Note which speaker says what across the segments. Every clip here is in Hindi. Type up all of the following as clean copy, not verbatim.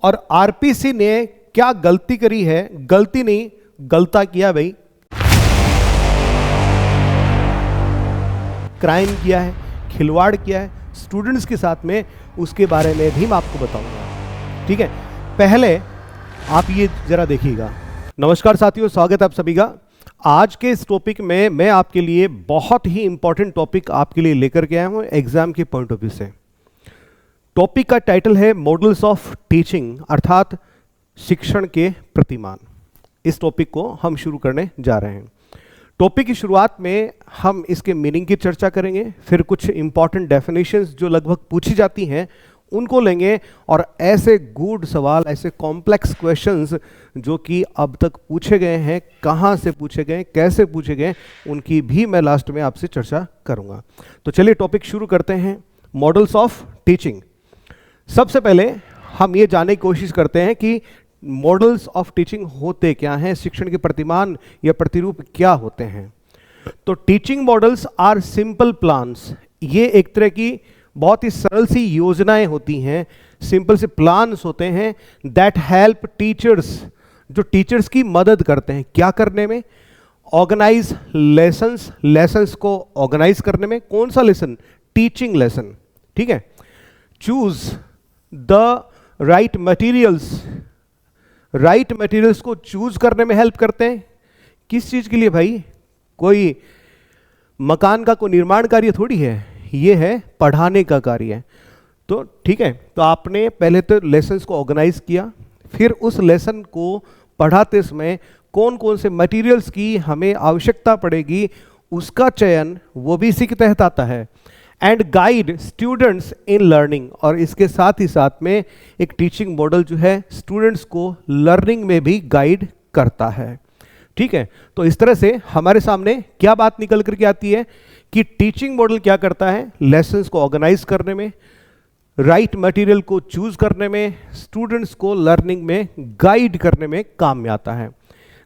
Speaker 1: और आरपीसी ने क्या गलती करी है, गलती नहीं गलता किया भाई, क्राइम किया है, खिलवाड़ किया है स्टूडेंट्स के साथ में, उसके बारे में भी मैं आपको बताऊंगा। ठीक है, पहले आप ये जरा देखिएगा। नमस्कार साथियों, स्वागत है आप सभी का। आज के इस टॉपिक में मैं आपके लिए बहुत ही इंपॉर्टेंट टॉपिक आपके लिए लेकर के आया हूँ एग्जाम के पॉइंट ऑफ व्यू से। टॉपिक का टाइटल है मॉडल्स ऑफ टीचिंग, अर्थात शिक्षण के प्रतिमान। इस टॉपिक को हम शुरू करने जा रहे हैं। टॉपिक की शुरुआत में हम इसके मीनिंग की चर्चा करेंगे, फिर कुछ इंपॉर्टेंट डेफिनेशंस जो लगभग पूछी जाती हैं उनको लेंगे, और ऐसे गूढ़ सवाल, ऐसे कॉम्प्लेक्स क्वेश्चंस जो कि अब तक पूछे गए हैं, कहाँ से पूछे गए, कैसे पूछे गए, उनकी भी मैं लास्ट में आपसे चर्चा करूँगा। तो चलिए टॉपिक शुरू करते हैं, मॉडल्स ऑफ टीचिंग। सबसे पहले हम ये जानने की कोशिश करते हैं कि मॉडल्स ऑफ टीचिंग होते क्या हैं, शिक्षण के प्रतिमान या प्रतिरूप क्या होते हैं। तो teaching models are simple plans, ये एक तरह की बहुत ही सरल सी योजनाएं होती हैं, सिंपल से प्लान्स होते हैं दैट हेल्प टीचर्स, जो टीचर्स की मदद करते हैं क्या करने में, ऑर्गेनाइज लेसन्स, लेसन्स को ऑर्गेनाइज करने में। कौन सा लेसन? Teaching lesson. ठीक है, choose the right materials, right materials को चूज करने में हेल्प करते हैं। किस चीज के लिए भाई? कोई मकान का कोई निर्माण कार्य थोड़ी है, ये है पढ़ाने का कार्य है। तो ठीक है, तो आपने पहले तो लेसन्स को ऑर्गेनाइज किया, फिर उस लेसन को पढ़ाते समय कौन कौन से मटेरियल्स की हमें आवश्यकता पड़ेगी उसका चयन वो भी इसी के तहत आता है। And guide students in learning, और इसके साथ ही साथ में एक टीचिंग मॉडल जो है स्टूडेंट्स को लर्निंग में भी गाइड करता है। ठीक है, तो इस तरह से हमारे सामने क्या बात निकल करके आती है कि टीचिंग मॉडल क्या करता है, लेसन्स को ऑर्गेनाइज करने में, राइट मटेरियल को चूज करने में, स्टूडेंट्स को लर्निंग में गाइड करने में काम में आता है।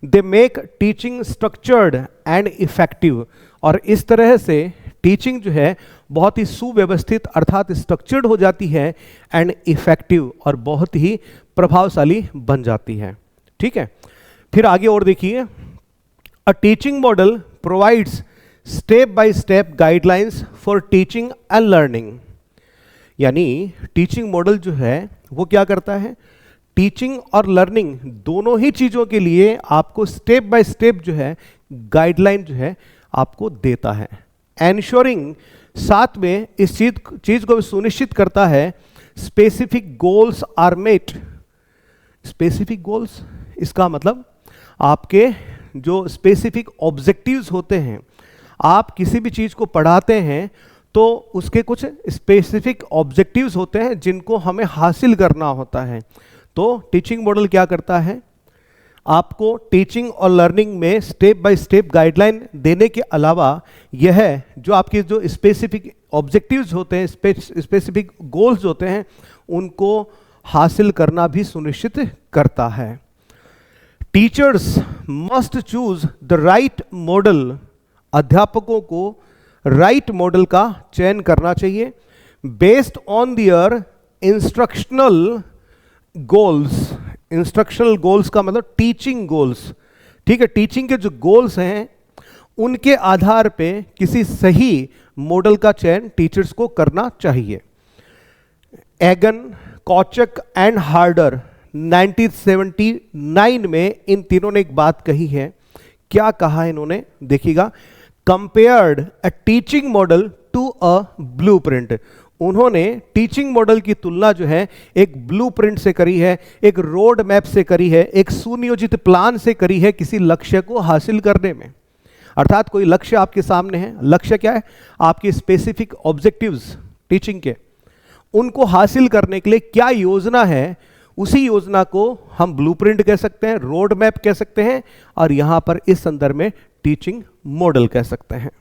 Speaker 1: They make teaching structured and effective, और इस तरह से टीचिंग जो है बहुत ही सुव्यवस्थित अर्थात स्ट्रक्चर्ड हो जाती है, एंड इफेक्टिव, और बहुत ही प्रभावशाली बन जाती है। ठीक है, फिर आगे और देखिए, a teaching model provides step by step guidelines for teaching and learning. यानी टीचिंग मॉडल जो है वो क्या करता है, टीचिंग और लर्निंग दोनों ही चीजों के लिए आपको स्टेप बाय स्टेप जो है गाइडलाइन जो है आपको देता है। एंश्योरिंग, साथ में इस चीज को सुनिश्चित करता है specific goals are met. Specific goals, इसका मतलब आपके जो स्पेसिफिक ऑब्जेक्टिव्स होते हैं, आप किसी भी चीज को पढ़ाते हैं तो उसके कुछ स्पेसिफिक ऑब्जेक्टिव्स होते हैं जिनको हमें हासिल करना होता है। तो टीचिंग मॉडल क्या करता है, आपको टीचिंग और लर्निंग में स्टेप बाय स्टेप गाइडलाइन देने के अलावा यह जो आपके जो स्पेसिफिक ऑब्जेक्टिव्स होते हैं, स्पेसिफिक गोल्स होते हैं, उनको हासिल करना भी सुनिश्चित करता है। Teachers must choose the right model, अध्यापकों को राइट मॉडल का चयन करना चाहिए based on their instructional goals. Instructional goals का मतलब टीचिंग गोल्स। ठीक है, टीचिंग के जो गोल्स हैं उनके आधार पे किसी सही मॉडल का चयन टीचर्स को करना चाहिए। एगन, कॉचक एंड हार्डर 1979 में इन तीनों ने एक बात कही है। क्या कहा इन्होंने? देखिएगा, compared a teaching model to a blueprint. उन्होंने टीचिंग मॉडल की तुलना जो है एक ब्लूप्रिंट से करी है, एक रोड मैप से करी है, एक सुनियोजित प्लान से करी है किसी लक्ष्य को हासिल करने में। अर्थात कोई लक्ष्य आपके सामने है, लक्ष्य क्या है? आपके स्पेसिफिक ऑब्जेक्टिव्स टीचिंग के, उनको हासिल करने के लिए क्या योजना है, उसी योजना को हम ब्लूप्रिंट कह सकते हैं, रोड मैप कह सकते हैं, और यहां पर इस संदर्भ में टीचिंग मॉडल कह सकते हैं।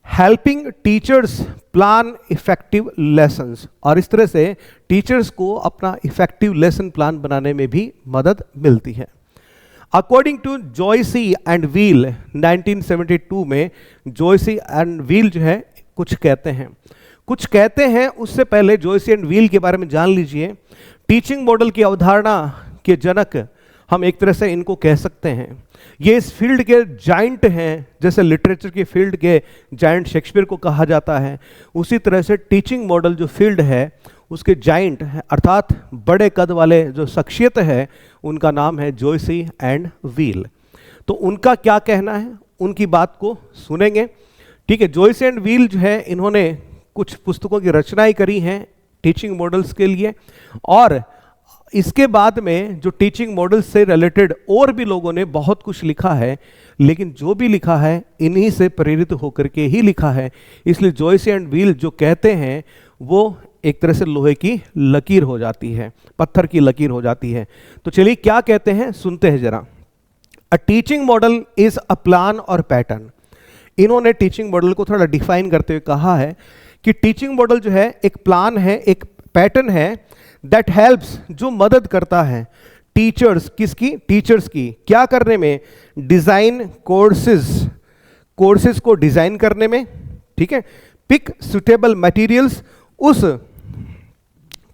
Speaker 1: Helping teachers plan effective lessons, और इस तरह से टीचर्स को अपना इफेक्टिव लेसन प्लान बनाने में भी मदद मिलती है। अकॉर्डिंग टू जॉयसी एंड व्हील 1972 में जॉयसी एंड व्हील जो है कुछ कहते हैं, उससे पहले जॉयसी एंड व्हील के बारे में जान लीजिए। टीचिंग मॉडल की अवधारणा के जनक हम एक तरह से इनको कह सकते हैं। ये इस फील्ड के जाइंट हैं, जैसे लिटरेचर की फील्ड के जाइंट शेक्सपियर को कहा जाता है, उसी तरह से टीचिंग मॉडल जो फील्ड है उसके जाइंट है, अर्थात बड़े कद वाले जो शख्सियत है, उनका नाम है जोयसी एंड व्हील। तो उनका क्या कहना है, उनकी बात को सुनेंगे। ठीक है, जोयसी एंड व्हील जो है, इन्होंने कुछ पुस्तकों की रचनाएं करी हैं टीचिंग मॉडल्स के लिए, और इसके बाद में जो टीचिंग मॉडल से रिलेटेड और भी लोगों ने बहुत कुछ लिखा है, लेकिन जो भी लिखा है इन्हीं से प्रेरित होकर के ही लिखा है। इसलिए जोयसी एंड व्हील जो कहते हैं वो एक तरह से लोहे की लकीर हो जाती है, पत्थर की लकीर हो जाती है। तो चलिए क्या कहते हैं सुनते हैं जरा। A teaching model is a plan or pattern. इन्होंने टीचिंग मॉडल को थोड़ा डिफाइन करते हुए कहा है कि टीचिंग मॉडल जो है एक प्लान है, एक पैटर्न है, दैट हेल्प्स, जो मदद करता है टीचर्स, किसकी, टीचर्स की, क्या करने में, डिजाइन कोर्सेज को डिजाइन करने में। ठीक है, पिक सुटेबल मटेरियल्स, उस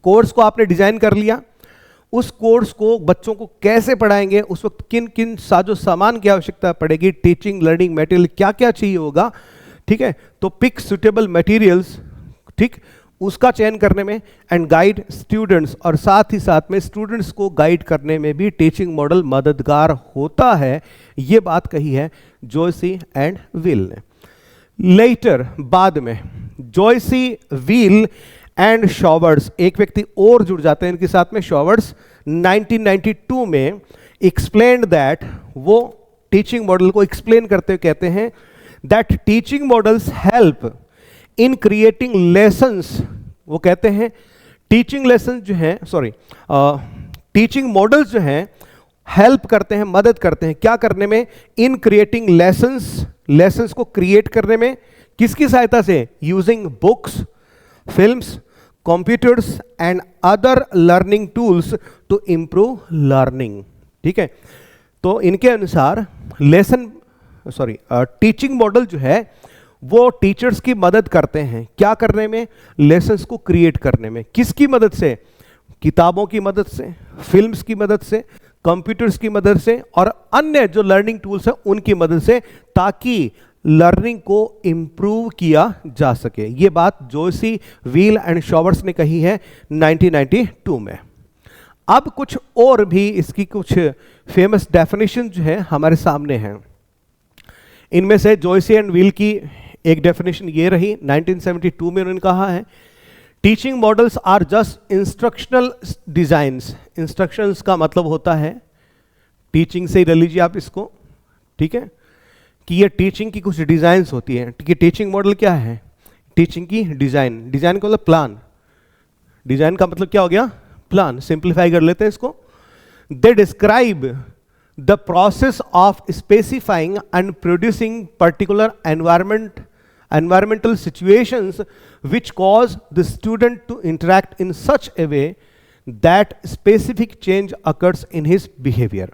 Speaker 1: कोर्स को आपने डिजाइन कर लिया, उस कोर्स को बच्चों को कैसे पढ़ाएंगे, उस वक्त किन किन साजो सामान की आवश्यकता पड़ेगी, टीचिंग लर्निंग मटेरियल क्या क्या चाहिए होगा। ठीक है, तो पिक सुटेबल मटेरियल्स, ठीक, उसका चयन करने में, एंड गाइड स्टूडेंट्स, और साथ ही साथ में स्टूडेंट्स को गाइड करने में भी टीचिंग मॉडल मददगार होता है। ये बात कही है जोयसी एंड व्हील ने। लेटर, बाद में, जोयसी, व्हील एंड शॉवर्ड्स, एक व्यक्ति और जुड़ जाते हैं इनके साथ में, शॉवर्ड्स, 1992 में एक्सप्लेन्ड दैट, वो टीचिंग मॉडल को एक्सप्लेन करते हुए कहते हैं that teaching models help in creating lessons. वो कहते हैं टीचिंग लेसन जो है, टीचिंग मॉडल्स जो हैं हेल्प करते हैं, मदद करते हैं, क्या करने में, इन क्रिएटिंग लेसन्स को क्रिएट करने में, किसकी सहायता से, using books, films, computers and other learning tools to improve learning. ठीक है, तो इनके अनुसार टीचिंग मॉडल जो है वो टीचर्स की मदद करते हैं, क्या करने में, लेसन्स को क्रिएट करने में, किसकी मदद से, किताबों की मदद से, फिल्म्स की मदद से, कंप्यूटर्स की मदद से, और अन्य जो लर्निंग टूल्स हैं उनकी मदद से, ताकि लर्निंग को इंप्रूव किया जा सके। ये बात जोयसी, व्हील एंड शॉवर्ड्स ने कही है 1992 में। अब कुछ और भी इसकी कुछ फेमस डेफिनेशन जो है हमारे सामने हैं। इनमें से जोयसी एंड व्हील की एक डेफिनेशन ये रही, 1972 में उन्होंने कहा है, teaching models are just instructional designs. Instructions का मतलब होता है, टीचिंग से ही ले लीजिए आप इसको, ठीक है, कि ये टीचिंग की कुछ डिजाइन्स होती हैं। कि टीचिंग मॉडल क्या है, टीचिंग की डिजाइन, डिजाइन का मतलब प्लान, डिजाइन का मतलब क्या हो गया, प्लान, सिंप्लीफाई कर लेते हैं इसको। They describe the process of specifying and producing particular environmental situations which cause the student to interact in such a way that specific change occurs in his behavior।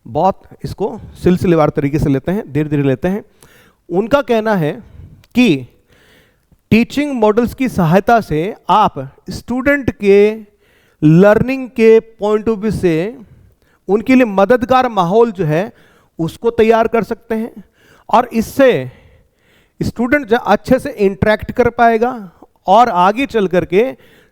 Speaker 1: बहुत इसको सिलसिलेवार तरीके से लेते हैं, धीरे धीरे लेते हैं। उनका कहना है कि टीचिंग मॉडल्स की सहायता से आप स्टूडेंट के लर्निंग के पॉइंट ऑफ व्यू से उनके लिए मददगार माहौल जो है उसको तैयार कर सकते हैं, और इससे स्टूडेंट जो अच्छे से इंटरेक्ट कर पाएगा, और आगे चल करके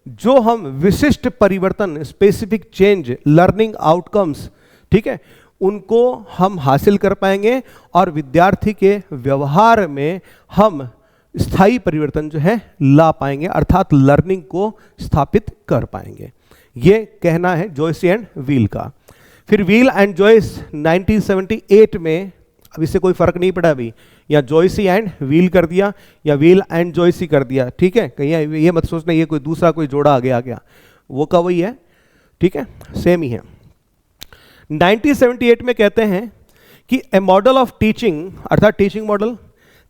Speaker 1: जो हम विशिष्ट परिवर्तन, स्पेसिफिक चेंज, लर्निंग आउटकम्स, ठीक है, उनको हम हासिल कर पाएंगे, और विद्यार्थी के व्यवहार में हम स्थायी परिवर्तन जो है ला पाएंगे, अर्थात लर्निंग को स्थापित कर पाएंगे। ये कहना है जोयसी एंड व्हील का। फिर व्हील एंड जॉयस 1978 में, अब इससे कोई फर्क नहीं पड़ा अभी, या जोयसी एंड व्हील कर दिया या व्हील एंड जोयसी कर दिया, ठीक है, कहीं ये मत सोचना ये कोई दूसरा कोई जोड़ा आ गया, वो का वही है, ठीक है, सेम ही है। 1978 में कहते हैं कि ए मॉडल ऑफ टीचिंग, अर्थात टीचिंग मॉडल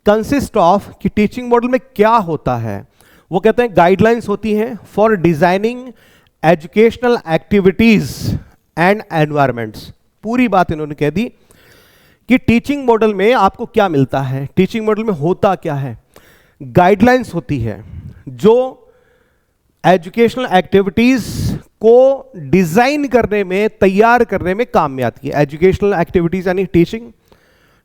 Speaker 1: कंसिस्ट ऑफ, कि टीचिंग मॉडल में क्या होता है, वो कहते हैं गाइडलाइंस होती हैं for designing educational activities and environments. पूरी बात इन्होंने कह दी कि टीचिंग मॉडल में आपको क्या मिलता है, टीचिंग मॉडल में होता क्या है, गाइडलाइंस होती है जो एजुकेशनल एक्टिविटीज को डिजाइन करने में, तैयार करने में काम में आती है। एजुकेशनल एक्टिविटीज यानी टीचिंग,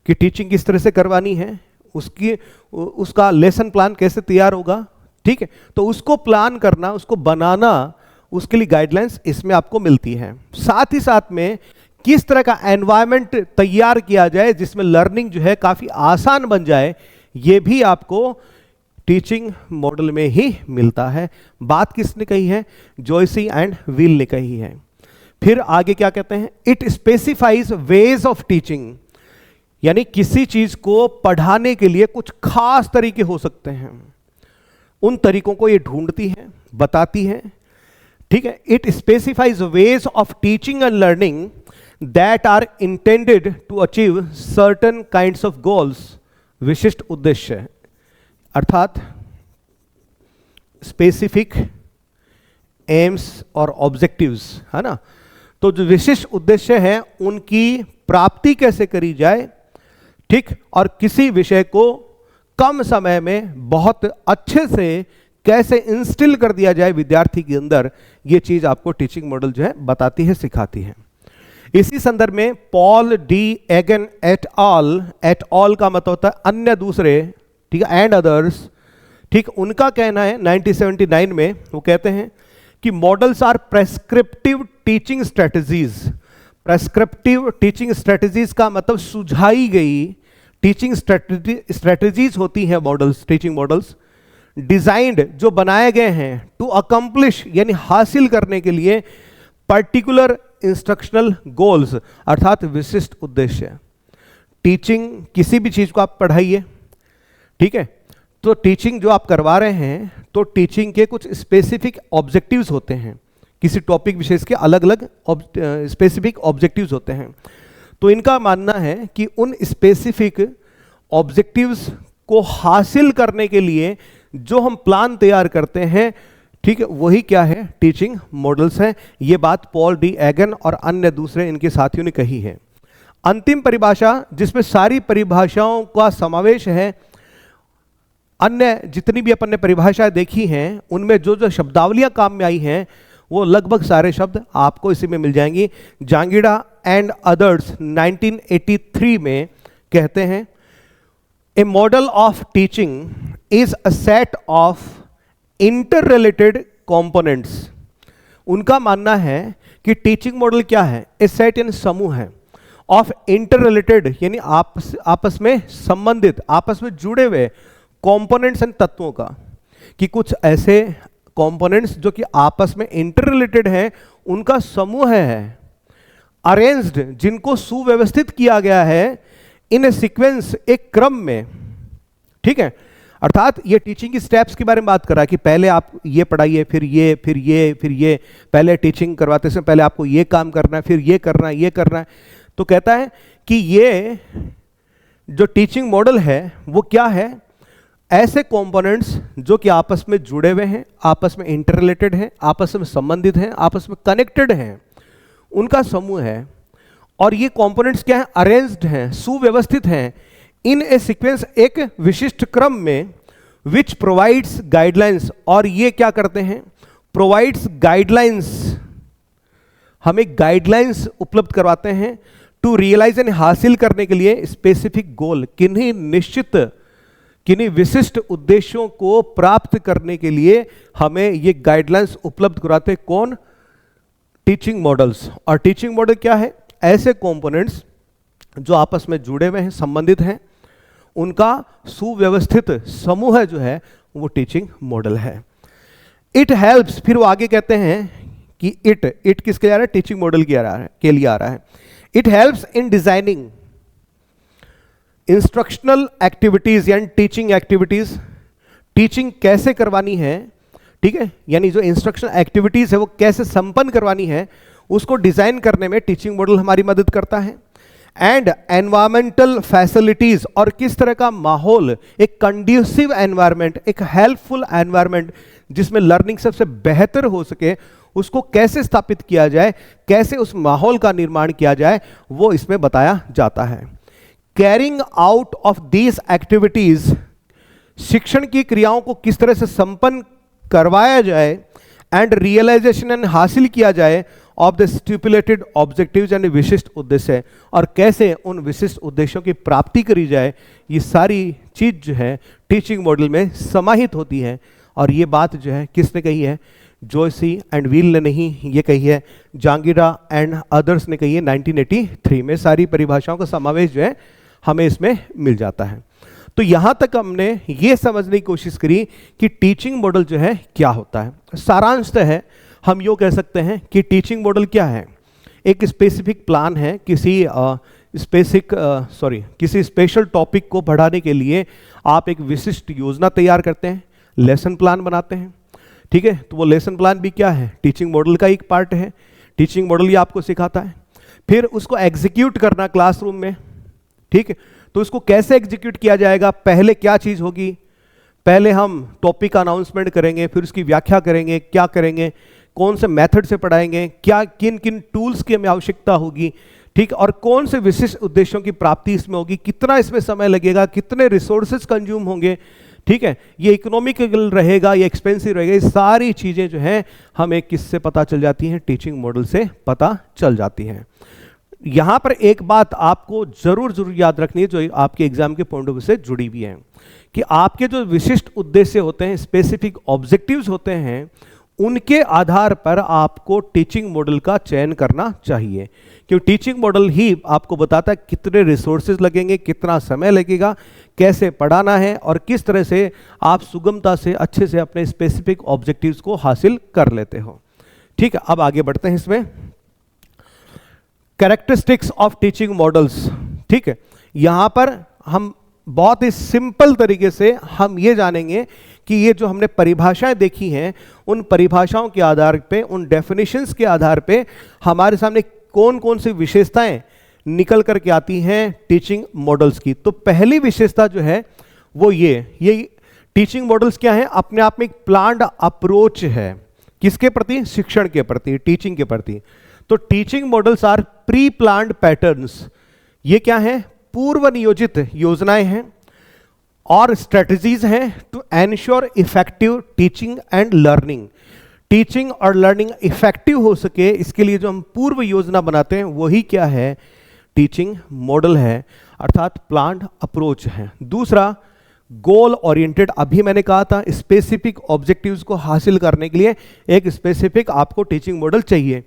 Speaker 1: कि टीचिंग किस तरह से करवानी है, उसका लेसन प्लान कैसे तैयार होगा, ठीक है, तो उसको प्लान करना, उसको बनाना, उसके लिए गाइडलाइंस इसमें आपको मिलती है। साथ ही साथ में किस तरह का एनवायरनमेंट तैयार किया जाए जिसमें लर्निंग जो है काफी आसान बन जाए, ये भी आपको टीचिंग मॉडल में ही मिलता है। बात किसने कही है? जॉयसी एंड व्हील ने कही है। फिर आगे क्या कहते हैं? It specifies ways of teaching, यानी किसी चीज को पढ़ाने के लिए कुछ खास तरीके हो सकते हैं, उन तरीकों को ये ढूंढती है, बताती है, ठीक है। It specifies ways of teaching and learning that are intended to achieve certain kinds of goals, विशिष्ट उद्देश्य, अर्थात स्पेसिफिक एम्स और ऑब्जेक्टिव्स, है ना। तो जो विशिष्ट उद्देश्य हैं उनकी प्राप्ति कैसे करी जाए, ठीक, और किसी विषय को कम समय में बहुत अच्छे से कैसे इंस्टिल कर दिया जाए विद्यार्थी के अंदर, ये चीज आपको टीचिंग मॉडल जो है बताती है, सिखाती है। इसी संदर्भ में पॉल डी एगन एट ऑल का मतलब होता है अन्य, दूसरे, ठीक है, एंड अदर्स, ठीक, उनका कहना है 1979 में, वो कहते हैं कि models are prescriptive teaching strategies. Prescriptive teaching strategies का मतलब सुझाई गई टीचिंग स्ट्रेटजीज होती हैं मॉडल्स, टीचिंग मॉडल्स, डिजाइंड, जो बनाए गए हैं टू अकम्प्लिश, यानी हासिल करने के लिए, पर्टिकुलर इंस्ट्रक्शनल गोल्स, अर्थात विशिष्ट उद्देश्य। टीचिंग, किसी भी चीज को आप पढ़ाइए, ठीक है, तो टीचिंग जो आप करवा रहे हैं, तो टीचिंग के कुछ स्पेसिफिक ऑब्जेक्टिव्स होते हैं, किसी टॉपिक विशेष के अलग अलग स्पेसिफिक ऑब्जेक्टिव्स होते हैं। तो इनका मानना है कि उन स्पेसिफिक ऑब्जेक्टिव्स को हासिल करने के लिए जो हम प्लान तैयार करते हैं, ठीक है, वही क्या है? टीचिंग मॉडल्स हैं। ये बात पॉल डी एगन और अन्य दूसरे इनके साथियों ने कही है। अंतिम परिभाषा, जिसमें सारी परिभाषाओं का समावेश है, अन्य जितनी भी अपन ने परिभाषाएं देखी हैं उनमें जो जो शब्दावलियां काम में आई हैं वो लगभग सारे शब्द आपको इसी में मिल जाएंगी। जांगीड़ा एंड अदर्स 1983 में कहते हैं, a model of teaching is a set of interrelated components. उनका मानना है कि टीचिंग मॉडल क्या है? ए सेट यानी समूह है, ऑफ इंटर रिलेटेड यानी आपस में संबंधित, आपस में जुड़े हुए कंपोनेंट्स एंड तत्वों का, कि कुछ ऐसे कंपोनेंट्स जो कि आपस में इंटर रिलेटेड हैं उनका समूह है, अरेंज्ड, जिनको सुव्यवस्थित किया गया है, इन ए सीक्वेंस, एक क्रम में, ठीक है। अर्थात ये टीचिंग की स्टेप्स के बारे में बात कर रहा है कि पहले आप ये पढ़ाइए, फिर ये, फिर ये, फिर ये, पहले टीचिंग करवाते समय पहले आपको ये काम करना है, फिर ये करना है, ये करना है। तो कहता है कि ये जो टीचिंग मॉडल है वो क्या है? ऐसे कंपोनेंट्स जो कि आपस में जुड़े हुए हैं, आपस में इंटर रिलेटेड हैं, आपस में संबंधित हैं, आपस में कनेक्टेड हैं, उनका समूह है। और ये कंपोनेंट्स क्या है? अरेंज्ड हैं, सुव्यवस्थित हैं, इन ए सीक्वेंस, एक विशिष्ट क्रम में, विच प्रोवाइड्स गाइडलाइंस, और ये क्या करते हैं? प्रोवाइड्स गाइडलाइंस, हमें गाइडलाइंस उपलब्ध करवाते हैं, टू रियलाइज एंड हासिल करने के लिए स्पेसिफिक गोल, किन्हीं निश्चित, किन्हीं विशिष्ट उद्देश्यों को प्राप्त करने के लिए हमें ये गाइडलाइंस उपलब्ध कराते हैं। कौन? Teaching models. और टीचिंग मॉडल क्या है? ऐसे कंपोनेंट्स जो आपस में जुड़े हुए हैं, संबंधित हैं, उनका सुव्यवस्थित समूह जो है वो टीचिंग मॉडल है। इट हेल्प्स, फिर वो आगे कहते हैं कि इट किसके लिए आ रहा है? टीचिंग मॉडल के लिए आ रहा है। It helps in designing instructional activities यानी टीचिंग एक्टिविटीज, टीचिंग कैसे करवानी है, ठीक है, यानी जो इंस्ट्रक्शनल एक्टिविटीज है वो कैसे संपन्न करवानी है, उसको डिजाइन करने में टीचिंग मॉडल हमारी मदद करता है। एंड एनवायरमेंटल फैसिलिटीज, और किस तरह का माहौल, एक कंड्यूसिव एनवायरमेंट, एक हेल्पफुल एनवायरमेंट जिसमें लर्निंग सबसे बेहतर हो सके, उसको कैसे स्थापित किया जाए, कैसे उस माहौल का निर्माण किया जाए, वो इसमें बताया जाता है। Carrying out of these activities, शिक्षण की क्रियाओं को किस तरह से संपन्न करवाया जाए, एंड रियलाइजेशन एंड हासिल किया जाए of the stipulated objectives and विशिष्ट उद्देश्य, और कैसे उन विशिष्ट उद्देश्यों की प्राप्ति करी जाए, ये सारी चीज जो है टीचिंग मॉडल में समाहित होती है। और ये बात जो है किसने कही है? जोशी एंड व्हील ने नहीं ये कही है, जांगीरा एंड अदर्स ने कही है 1983 में। सारी परिभाषाओं का समावेश जो है हमें इसमें मिल जाता है। तो यहाँ तक हमने ये समझने की कोशिश करी कि टीचिंग मॉडल जो है क्या होता है। सारांश है, हम यूँ कह सकते हैं कि टीचिंग मॉडल क्या है? एक स्पेसिफिक प्लान है किसी किसी स्पेशल टॉपिक को बढ़ाने के लिए आप एक विशिष्ट योजना तैयार करते हैं, लेसन प्लान बनाते हैं, ठीक है। तो वो लेसन प्लान भी क्या है? टीचिंग मॉडल का एक पार्ट है। टीचिंग मॉडल ये आपको सिखाता है, फिर उसको एग्जीक्यूट करना क्लासरूम में, ठीक है। तो उसको कैसे एग्जीक्यूट किया जाएगा? पहले क्या चीज़ होगी? पहले हम टॉपिक अनाउंसमेंट करेंगे, फिर उसकी व्याख्या करेंगे, क्या करेंगे, कौन से मेथड से पढ़ाएंगे, क्या किन किन टूल्स की हमें आवश्यकता होगी, ठीक, और कौन से विशिष्ट उद्देश्यों की प्राप्ति इसमें होगी, कितना इसमें समय लगेगा, कितने रिसोर्सेज कंज्यूम होंगे, ठीक है, ये इकोनॉमिकल रहेगा या एक्सपेंसिव रहेगा। ये सारी चीज़ें जो हैं हमें किससे पता चल जाती हैं? टीचिंग मॉडल से पता चल जाती हैं। यहाँ पर एक बात आपको जरूर याद रखनी है जो आपके एग्जाम के पॉइंट ऑफ व्यू से जुड़ी हुई है, कि आपके जो विशिष्ट उद्देश्य होते हैं, स्पेसिफिक ऑब्जेक्टिव्स होते हैं, उनके आधार पर आपको टीचिंग मॉडल का चयन करना चाहिए। क्योंकि टीचिंग मॉडल ही आपको बताता है कितने रिसोर्सेज लगेंगे, कितना समय लगेगा, कैसे पढ़ाना है और किस तरह से आप सुगमता से अच्छे से अपने स्पेसिफिक ऑब्जेक्टिव्स को हासिल कर लेते हो, ठीक है। अब आगे बढ़ते हैं इसमें। कैरेक्टरिस्टिक्स ऑफ टीचिंग मॉडल्स, ठीक है। यहां पर हम बहुत ही सिंपल तरीके से हम ये जानेंगे कि ये जो हमने परिभाषाएं देखी हैं, उन परिभाषाओं के आधार पे, उन डेफिनेशंस के आधार पे हमारे सामने कौन कौन सी विशेषताएं निकल करके आती हैं टीचिंग मॉडल्स की। तो पहली विशेषता जो है वो ये टीचिंग मॉडल्स क्या है? अपने आप में एक प्लान्ड अप्रोच है। किसके प्रति? शिक्षण के प्रति, टीचिंग के प्रति। तो teaching models are pre planned patterns. ये क्या है? पूर्व नियोजित योजनाएं हैं और स्ट्रेटजीज हैं to ensure effective teaching and learning. Teaching और लर्निंग इफेक्टिव हो सके, इसके लिए जो हम पूर्व योजना बनाते हैं वही क्या है? टीचिंग मॉडल है, अर्थात प्लान्ड अप्रोच है। दूसरा, गोल ओरिएंटेड। अभी मैंने कहा था स्पेसिफिक ऑब्जेक्टिव्स को हासिल करने के लिए एक स्पेसिफिक आपको टीचिंग मॉडल चाहिए,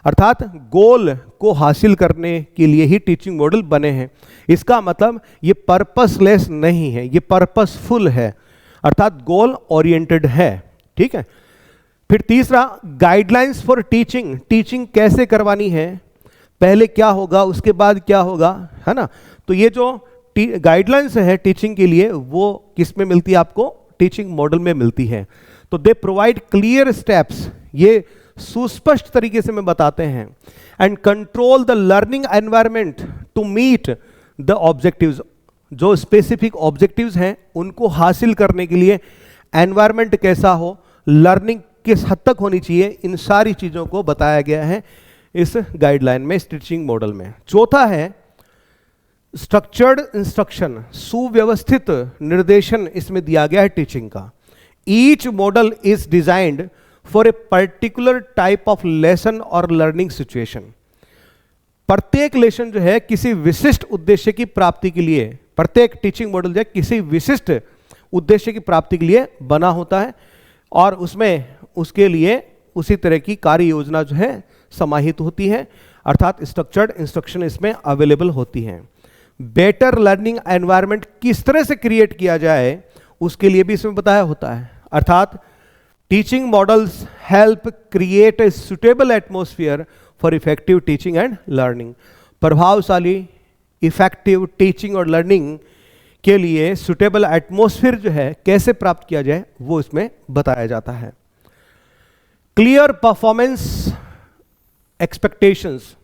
Speaker 1: अर्थात गोल को हासिल करने के लिए ही टीचिंग मॉडल बने हैं। इसका मतलब ये पर्पसलेस नहीं है, ये पर्पसफुल है, अर्थात गोल ओरिएंटेड है, ठीक है। फिर तीसरा, गाइडलाइंस फॉर टीचिंग। टीचिंग कैसे करवानी है, पहले क्या होगा, उसके बाद क्या होगा, है ना। तो ये जो गाइडलाइंस है टीचिंग के लिए वो किस में मिलती है? आपको टीचिंग मॉडल में मिलती है। तो दे प्रोवाइड क्लियर स्टेप्स, ये सुस्पष्ट तरीके से में बताते हैं, and control the learning environment to meet the objectives. जो स्पेसिफिक ऑब्जेक्टिव्स हैं उनको हासिल करने के लिए एनवायरनमेंट कैसा हो, लर्निंग किस हद तक होनी चाहिए, इन सारी चीजों को बताया गया है इस गाइडलाइन में, इस टीचिंग मॉडल में। चौथा है स्ट्रक्चर्ड इंस्ट्रक्शन। सुव्यवस्थित निर्देशन इसमें दिया गया है टीचिंग का। Each model is designed for a particular type of lesson और लर्निंग सिचुएशन। प्रत्येक लेसन जो है किसी विशिष्ट उद्देश्य की प्राप्ति के लिए, प्रत्येक टीचिंग मॉडल जो है किसी विशिष्ट उद्देश्य की प्राप्ति के लिए बना होता है और उसमें उसके लिए उसी तरह की कार्य योजना जो है समाहित होती है, अर्थात स्ट्रक्चर्ड इंस्ट्रक्शन इसमें अवेलेबल होती हैं। बेटर लर्निंग एनवायरनमेंट किस तरह से क्रिएट किया जाए उसके लिए भी इसमें बताया होता है, अर्थात teaching models help create a suitable atmosphere for effective teaching and learning. प्रभावशाली इफेक्टिव टीचिंग और लर्निंग के लिए सुटेबल एटमॉस्फेयर जो है कैसे प्राप्त किया जाए वो इसमें बताया जाता है। Clear performance expectations.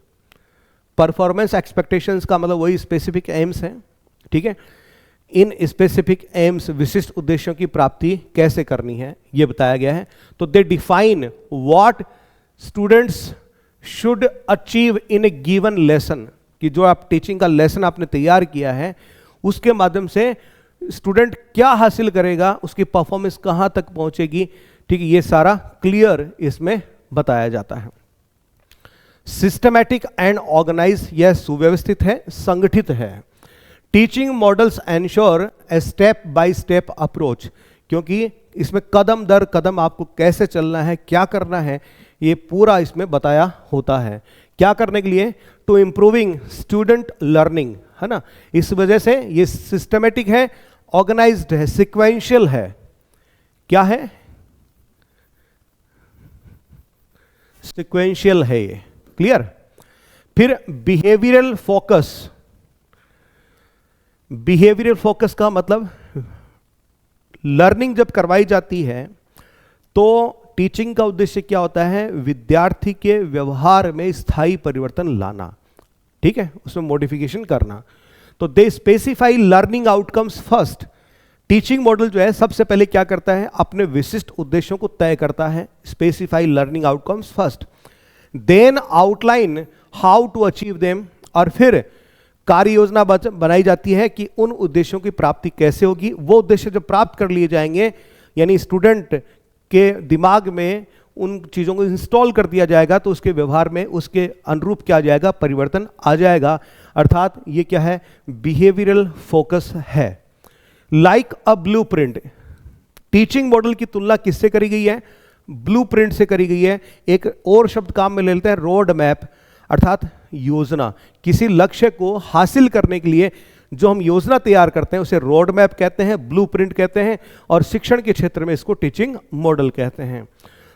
Speaker 1: Performance expectations का मतलब वही स्पेसिफिक एम्स हैं, ठीक है। इन स्पेसिफिक एम्स, विशिष्ट उद्देश्यों की प्राप्ति कैसे करनी है ये बताया गया है। तो दे define what students should achieve in A given lesson, कि जो आप टीचिंग का लेसन आपने तैयार किया है उसके माध्यम से स्टूडेंट क्या हासिल करेगा, उसकी परफॉर्मेंस कहाँ तक पहुंचेगी, ठीक है, ये सारा क्लियर इसमें बताया जाता है। सिस्टमैटिक एंड ऑर्गेनाइज, यह सुव्यवस्थित है, संगठित है। Teaching models ensure a step by step approach, क्योंकि इसमें कदम दर कदम आपको कैसे चलना है, क्या करना है, ये पूरा इसमें बताया होता है। क्या करने के लिए? टू इम्प्रूविंग स्टूडेंट लर्निंग, है ना। इस वजह से ये सिस्टमेटिक है, ऑर्गेनाइज्ड है, सिक्वेंशियल है। क्या है? सिक्वेंशियल है ये, क्लियर। फिर बिहेवियरल फोकस। बिहेवियरल फोकस का मतलब लर्निंग जब करवाई जाती है तो टीचिंग का उद्देश्य क्या होता है? विद्यार्थी के व्यवहार में स्थायी परिवर्तन लाना, ठीक है, उसमें मॉडिफिकेशन करना। तो they specify learning outcomes first. Teaching model जो है सबसे पहले क्या करता है? अपने विशिष्ट उद्देश्यों को तय करता है, specify learning outcomes first, then outline how to achieve them, और फिर कार्य योजना बनाई जाती है कि उन उद्देश्यों की प्राप्ति कैसे होगी। वो उद्देश्य जब प्राप्त कर लिए जाएंगे, यानी स्टूडेंट के दिमाग में उन चीज़ों को इंस्टॉल कर दिया जाएगा, तो उसके व्यवहार में उसके अनुरूप क्या आ जाएगा? परिवर्तन आ जाएगा। अर्थात ये क्या है? बिहेवियरल फोकस है। लाइक अ ब्लूप्रिंट, टीचिंग मॉडल की तुलना किससे करी गई है? ब्लूप्रिंट से करी गई है। एक और शब्द काम में ले लेते हैं, रोड मैप, अर्थात योजना। किसी लक्ष्य को हासिल करने के लिए जो हम योजना तैयार करते हैं उसे रोड मैप कहते हैं, ब्लूप्रिंट कहते हैं, और शिक्षण के क्षेत्र में इसको टीचिंग मॉडल कहते हैं।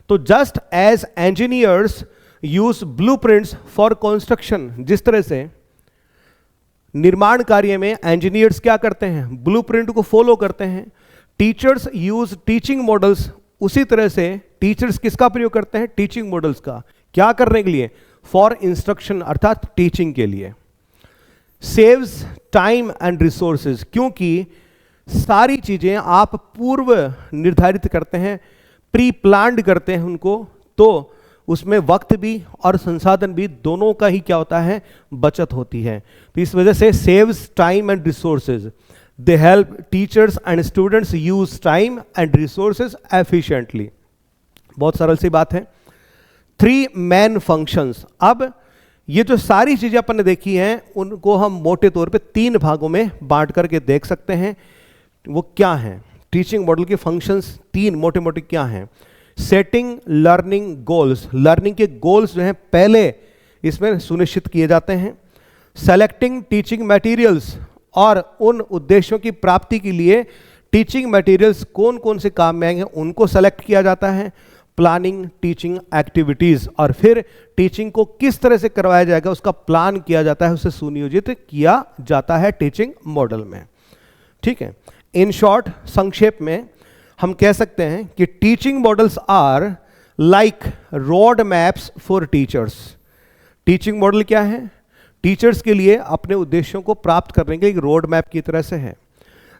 Speaker 1: तो just as engineers use blueprints for construction, जिस तरह से निर्माण कार्य में इंजीनियर्स क्या करते हैं? ब्लूप्रिंट को फॉलो करते हैं। टीचर्स यूज टीचिंग मॉडल्स, उसी तरह से टीचर्स किसका प्रयोग करते हैं? टीचिंग मॉडल्स का। क्या करने के लिए? फॉर इंस्ट्रक्शन, अर्थात टीचिंग के लिए। सेव्स टाइम एंड रिसोर्सेज, क्योंकि सारी चीजें आप पूर्व निर्धारित करते हैं, प्री प्लान्ड करते हैं उनको, तो उसमें वक्त भी और संसाधन भी दोनों का ही क्या होता है? बचत होती है। तो इस वजह से saves time and resources, they help teachers and students use time and resources efficiently. बहुत सरल सी बात है। 3 मेन फंक्शंस। अब ये जो सारी चीजें अपन ने देखी हैं उनको हम मोटे तौर पे 3 भागों में बांट करके देख सकते हैं। वो क्या हैं? टीचिंग मॉडल के फंक्शंस 3 मोटे मोटे क्या हैं? सेटिंग लर्निंग गोल्स, लर्निंग के गोल्स जो हैं पहले इसमें सुनिश्चित किए जाते हैं। सेलेक्टिंग टीचिंग मटेरियल्स, और उन उद्देश्यों की प्राप्ति के लिए टीचिंग मटेरियल्स कौन कौन से काम में आएंगे उनको सेलेक्ट किया जाता है। प्लानिंग टीचिंग एक्टिविटीज, और फिर टीचिंग को किस तरह से करवाया जाएगा उसका प्लान किया जाता है, उसे सुनियोजित किया जाता है टीचिंग मॉडल में, ठीक है। इन शॉर्ट, संक्षेप में हम कह सकते हैं कि teaching models are like road maps for teachers. Teaching model क्या है? टीचर्स के लिए अपने उद्देश्यों को प्राप्त करने के लिए रोड मैप की तरह से है।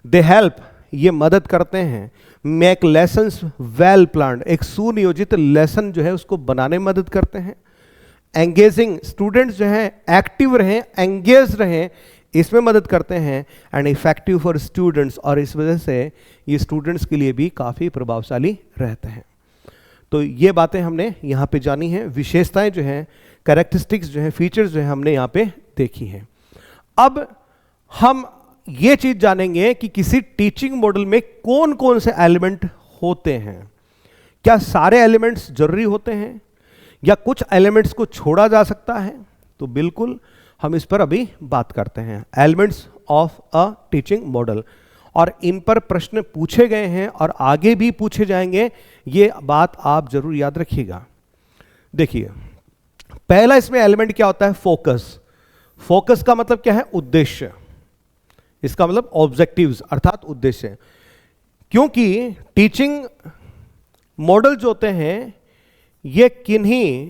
Speaker 1: दे हेल्प, ये मदद करते हैं, मेक लेसन्स वेल प्लान्ड, एक सुनियोजित लेसन जो है उसको बनाने में मदद करते हैं। एंगेजिंग, स्टूडेंट्स जो हैं एक्टिव रहें, एंगेज रहें, इसमें मदद करते हैं। एंड इफेक्टिव फॉर स्टूडेंट्स, और इस वजह से ये स्टूडेंट्स के लिए भी काफ़ी प्रभावशाली रहते हैं। तो ये बातें हमने यहाँ पे जानी हैं, विशेषताएं जो हैं, कैरेक्टरिस्टिक्स जो हैं, फीचर्स जो हैं हमने यहाँ पे देखी हैं। अब हम ये चीज़ जानेंगे कि किसी टीचिंग मॉडल में कौन कौन से एलिमेंट होते हैं। क्या सारे एलिमेंट्स जरूरी होते हैं या कुछ एलिमेंट्स को छोड़ा जा सकता है? तो बिल्कुल हम इस पर अभी बात करते हैं, elements of a teaching model. और इन पर प्रश्न पूछे गए हैं और आगे भी पूछे जाएंगे, ये बात आप जरूर याद रखिएगा। देखिए, पहला इसमें एलिमेंट क्या होता है? फोकस। फोकस का मतलब क्या है? उद्देश्य। इसका मतलब ऑब्जेक्टिव्स, अर्थात उद्देश्य। क्योंकि टीचिंग मॉडल जो होते हैं ये किन्हीं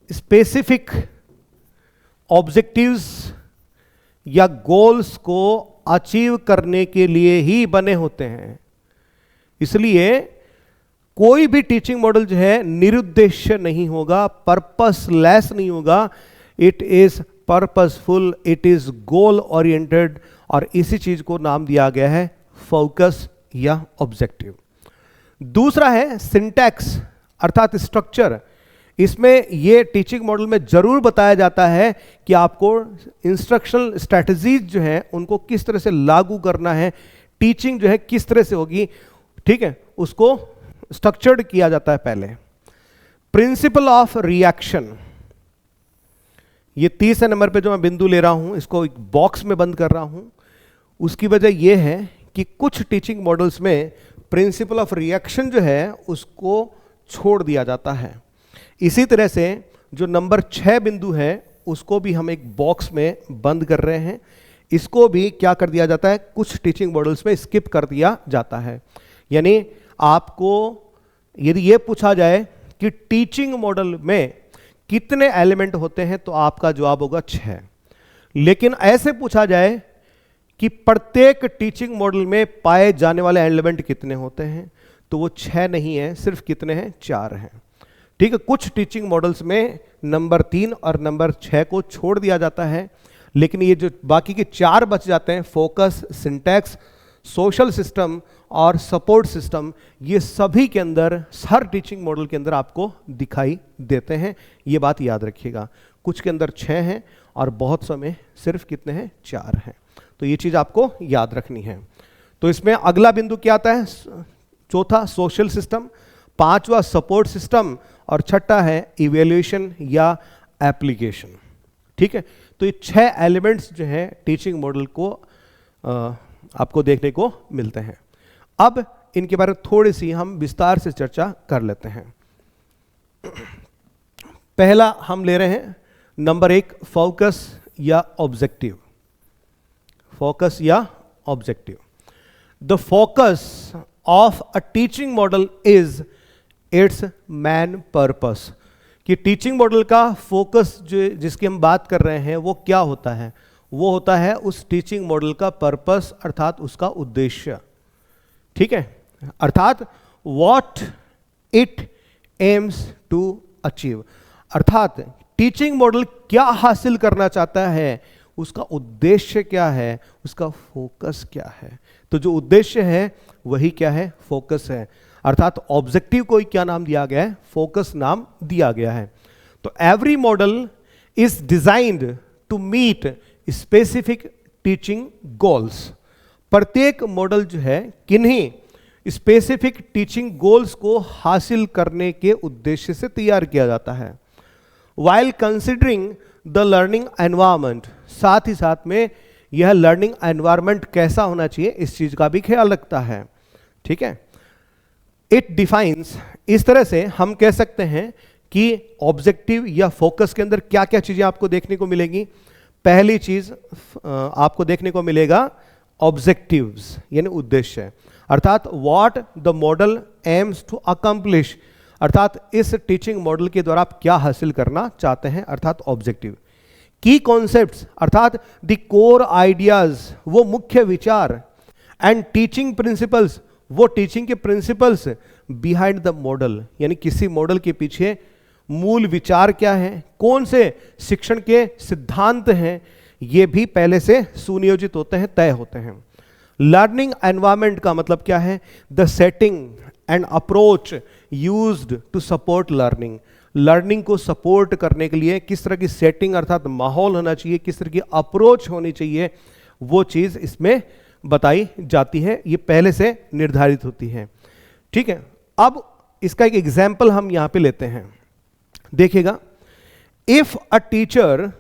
Speaker 1: स्पेसिफिक ऑब्जेक्टिव्स या गोल्स को अचीव करने के लिए ही बने होते हैं। इसलिए कोई भी टीचिंग मॉडल जो है निरुद्देश्य नहीं होगा, पर्पसलेस नहीं होगा। It is purposeful, it is goal oriented, और इसी चीज को नाम दिया गया है फोकस या ऑब्जेक्टिव। दूसरा है सिंटैक्स अर्थात स्ट्रक्चर। इसमें ये टीचिंग मॉडल में जरूर बताया जाता है कि आपको इंस्ट्रक्शनल स्ट्रैटेजीज जो हैं उनको किस तरह से लागू करना है, टीचिंग जो है किस तरह से होगी, ठीक है, उसको स्ट्रक्चर्ड किया जाता है पहले। प्रिंसिपल ऑफ रिएक्शन, ये 30 नंबर पे जो मैं बिंदु ले रहा हूं इसको एक बॉक्स में बंद कर रहा हूं। उसकी वजह यह है कि कुछ टीचिंग मॉडल्स में प्रिंसिपल ऑफ रिएक्शन जो है उसको छोड़ दिया जाता है। इसी तरह से जो नंबर 6 बिंदु है उसको भी हम एक बॉक्स में बंद कर रहे हैं। इसको भी क्या कर दिया जाता है, कुछ टीचिंग मॉडल्स में स्किप कर दिया जाता है। यानी आपको यदि ये पूछा जाए कि टीचिंग मॉडल में कितने एलिमेंट होते हैं तो आपका जवाब होगा 6। लेकिन ऐसे पूछा जाए कि प्रत्येक टीचिंग मॉडल में पाए जाने वाले एलिमेंट कितने होते हैं तो वो 6 नहीं है, सिर्फ कितने हैं, 4 हैं। ठीक है, कुछ टीचिंग मॉडल्स में नंबर 3 और नंबर 6 को छोड़ दिया जाता है, लेकिन ये जो बाकी के 4 बच जाते हैं, फोकस, सिंटैक्स, सोशल सिस्टम और सपोर्ट सिस्टम, ये सभी के अंदर, हर टीचिंग मॉडल के अंदर आपको दिखाई देते हैं। ये बात याद रखिएगा, कुछ के अंदर 6 हैं और बहुत समय सिर्फ कितने हैं, 4 हैं। तो ये चीज आपको याद रखनी है। तो इसमें अगला बिंदु क्या आता है, चौथा सोशल सिस्टम, 5वां सपोर्ट सिस्टम और 6ठा है इवैल्यूएशन या एप्लीकेशन। ठीक है, तो ये 6 एलिमेंट्स जो हैं टीचिंग मॉडल को आपको देखने को मिलते हैं। अब इनके बारे में थोड़ी सी हम विस्तार से चर्चा कर लेते हैं। पहला हम ले रहे हैं नंबर 1, फोकस या ऑब्जेक्टिव। फोकस या objective. The focus of a teaching model is it's man purpose. कि टीचिंग मॉडल का फोकस जो जिसकी हम बात कर रहे हैं वो क्या होता है, वो होता है उस टीचिंग मॉडल का पर्पस अर्थात उसका उद्देश्य। ठीक है, अर्थात what it aims to achieve, अर्थात टीचिंग मॉडल क्या हासिल करना चाहता है, उसका उद्देश्य क्या है, उसका फोकस क्या है। तो जो उद्देश्य है वही क्या है, फोकस है। अर्थात ऑब्जेक्टिव को क्या नाम दिया गया है, फोकस नाम दिया गया है। तो every model is designed to meet specific teaching goals. प्रत्येक मॉडल जो है किन्हीं स्पेसिफिक टीचिंग गोल्स को हासिल करने के उद्देश्य से तैयार किया जाता है। While considering the learning environment, साथ ही साथ में यह लर्निंग एनवायरनमेंट कैसा होना चाहिए इस चीज का भी ख्याल रखता है। ठीक है, इट डिफाइंस, इस तरह से हम कह सकते हैं कि ऑब्जेक्टिव या फोकस के अंदर क्या क्या चीजें आपको देखने को मिलेंगी। पहली चीज आपको देखने को मिलेगा ऑब्जेक्टिव्स यानी उद्देश्य, अर्थात what the model aims to accomplish, अर्थात इस टीचिंग मॉडल के द्वारा आप क्या हासिल करना चाहते हैं, अर्थात ऑब्जेक्टिव। की कॉन्सेप्ट्स, अर्थात द कोर आइडियाज, वो मुख्य विचार, एंड टीचिंग प्रिंसिपल्स, वो टीचिंग के प्रिंसिपल्स बिहाइंड द मॉडल, यानी किसी मॉडल के पीछे मूल विचार क्या है, कौन से शिक्षण के सिद्धांत हैं, ये भी पहले से सुनियोजित होते हैं, तय होते हैं। लर्निंग एनवायरनमेंट का मतलब क्या है, the setting and approach used to support learning, learning को सपोर्ट करने के लिए किस तरह की सेटिंग अर्थात माहौल होना चाहिए, किस तरह की अप्रोच होनी चाहिए, वो चीज इसमें बताई जाती है, ये पहले से निर्धारित होती है। ठीक है, अब इसका एक एग्जाम्पल हम यहां पे लेते हैं, देखिएगा। If a teacher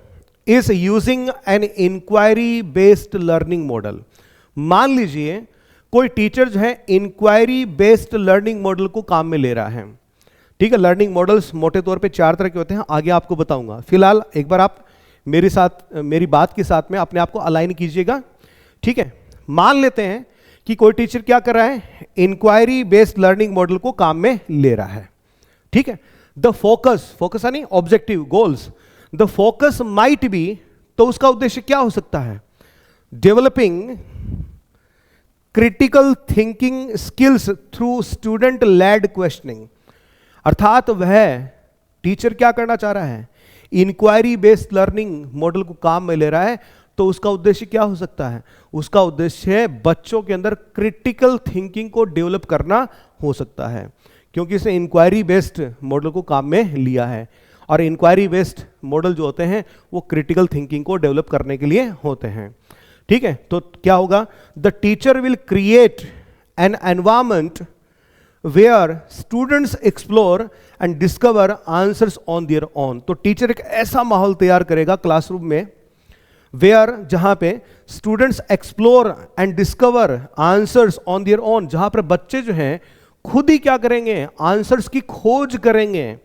Speaker 1: is using an inquiry based learning model, मान लीजिए कोई टीचर जो है इंक्वायरी बेस्ड लर्निंग मॉडल को काम में ले रहा है। ठीक है, लर्निंग मॉडल्स मोटे तौर पे 4 तरह के होते हैं, आगे आपको बताऊंगा। फिलहाल एक बार आप मेरी बात के साथ में अपने आप को अलाइन कीजिएगा। ठीक है, मान लेते हैं कि कोई टीचर क्या कर रहा है, इंक्वायरी बेस्ड लर्निंग मॉडल को काम में ले रहा है। ठीक है, द फोकस यानी objective goals, the focus might be, तो उसका उद्देश्य क्या हो सकता है, developing critical thinking skills through student led questioning, अर्थात वह टीचर क्या करना चाह रहा है, इंक्वायरी बेस्ड लर्निंग मॉडल को काम में ले रहा है तो उसका उद्देश्य क्या हो सकता है? उसका उद्देश्य है बच्चों के अंदर क्रिटिकल थिंकिंग को डेवलप करना हो सकता है, क्योंकि इसने इंक्वायरी बेस्ड मॉडल को काम में लिया है, और इंक्वायरी बेस्ड मॉडल जो होते हैं वो क्रिटिकल थिंकिंग को डेवलप करने के लिए होते हैं। ठीक है, तो क्या होगा? The teacher will create an environment where students explore and discover answers on their own. तो टीचर एक ऐसा माहौल तैयार करेगा क्लासरूम में वेयर, जहां पे students explore and discover answers on their own, जहां पर बच्चे जो हैं खुद ही क्या करेंगे? आंसर्स की खोज करेंगे।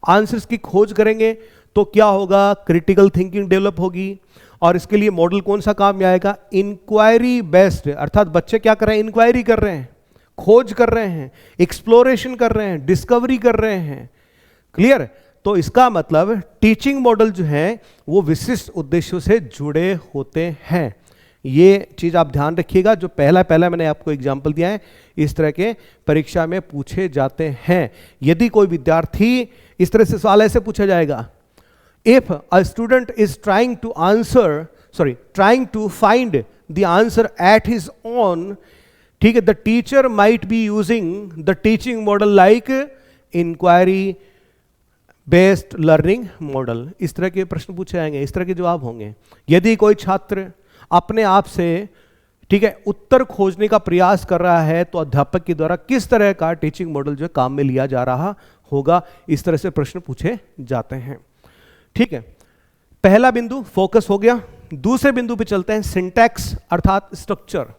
Speaker 1: आंसर्स की खोज करेंगे तो क्या होगा? क्रिटिकल थिंकिंग डेवलप होगी, और इसके लिए मॉडल कौन सा काम में आएगा? इंक्वायरी बेस्ड, अर्थात बच्चे क्या कर रहे हैं? इंक्वायरी कर रहे हैं, खोज कर रहे हैं, एक्सप्लोरेशन कर रहे हैं, डिस्कवरी कर रहे हैं। क्लियर? तो इसका मतलब टीचिंग मॉडल जो है वो विशिष्ट उद्देश्यों से जुड़े होते हैं। ये चीज आप ध्यान रखिएगा, जो पहला मैंने आपको एग्जाम्पल दिया है, इस तरह के परीक्षा में पूछे जाते हैं। यदि कोई विद्यार्थी, इस तरह से सवाल ऐसे पूछा जाएगा, if a student is trying to find the answer at his own, ठीक है, the teacher might be using the teaching model like inquiry based learning model. इस तरह के प्रश्न पूछे जाएंगे, इस तरह के जवाब होंगे। यदि कोई छात्र अपने आप से, ठीक है, उत्तर खोजने का प्रयास कर रहा है, तो अध्यापक के द्वारा किस तरह का टीचिंग मॉडल जो काम में लिया जा रहा होगा, इस तरह से प्रश्न पूछे जाते हैं। ठीक है, पहला बिंदु फोकस हो गया। दूसरे बिंदु पे चलते हैं, सिंटैक्स अर्थात स्ट्रक्चर।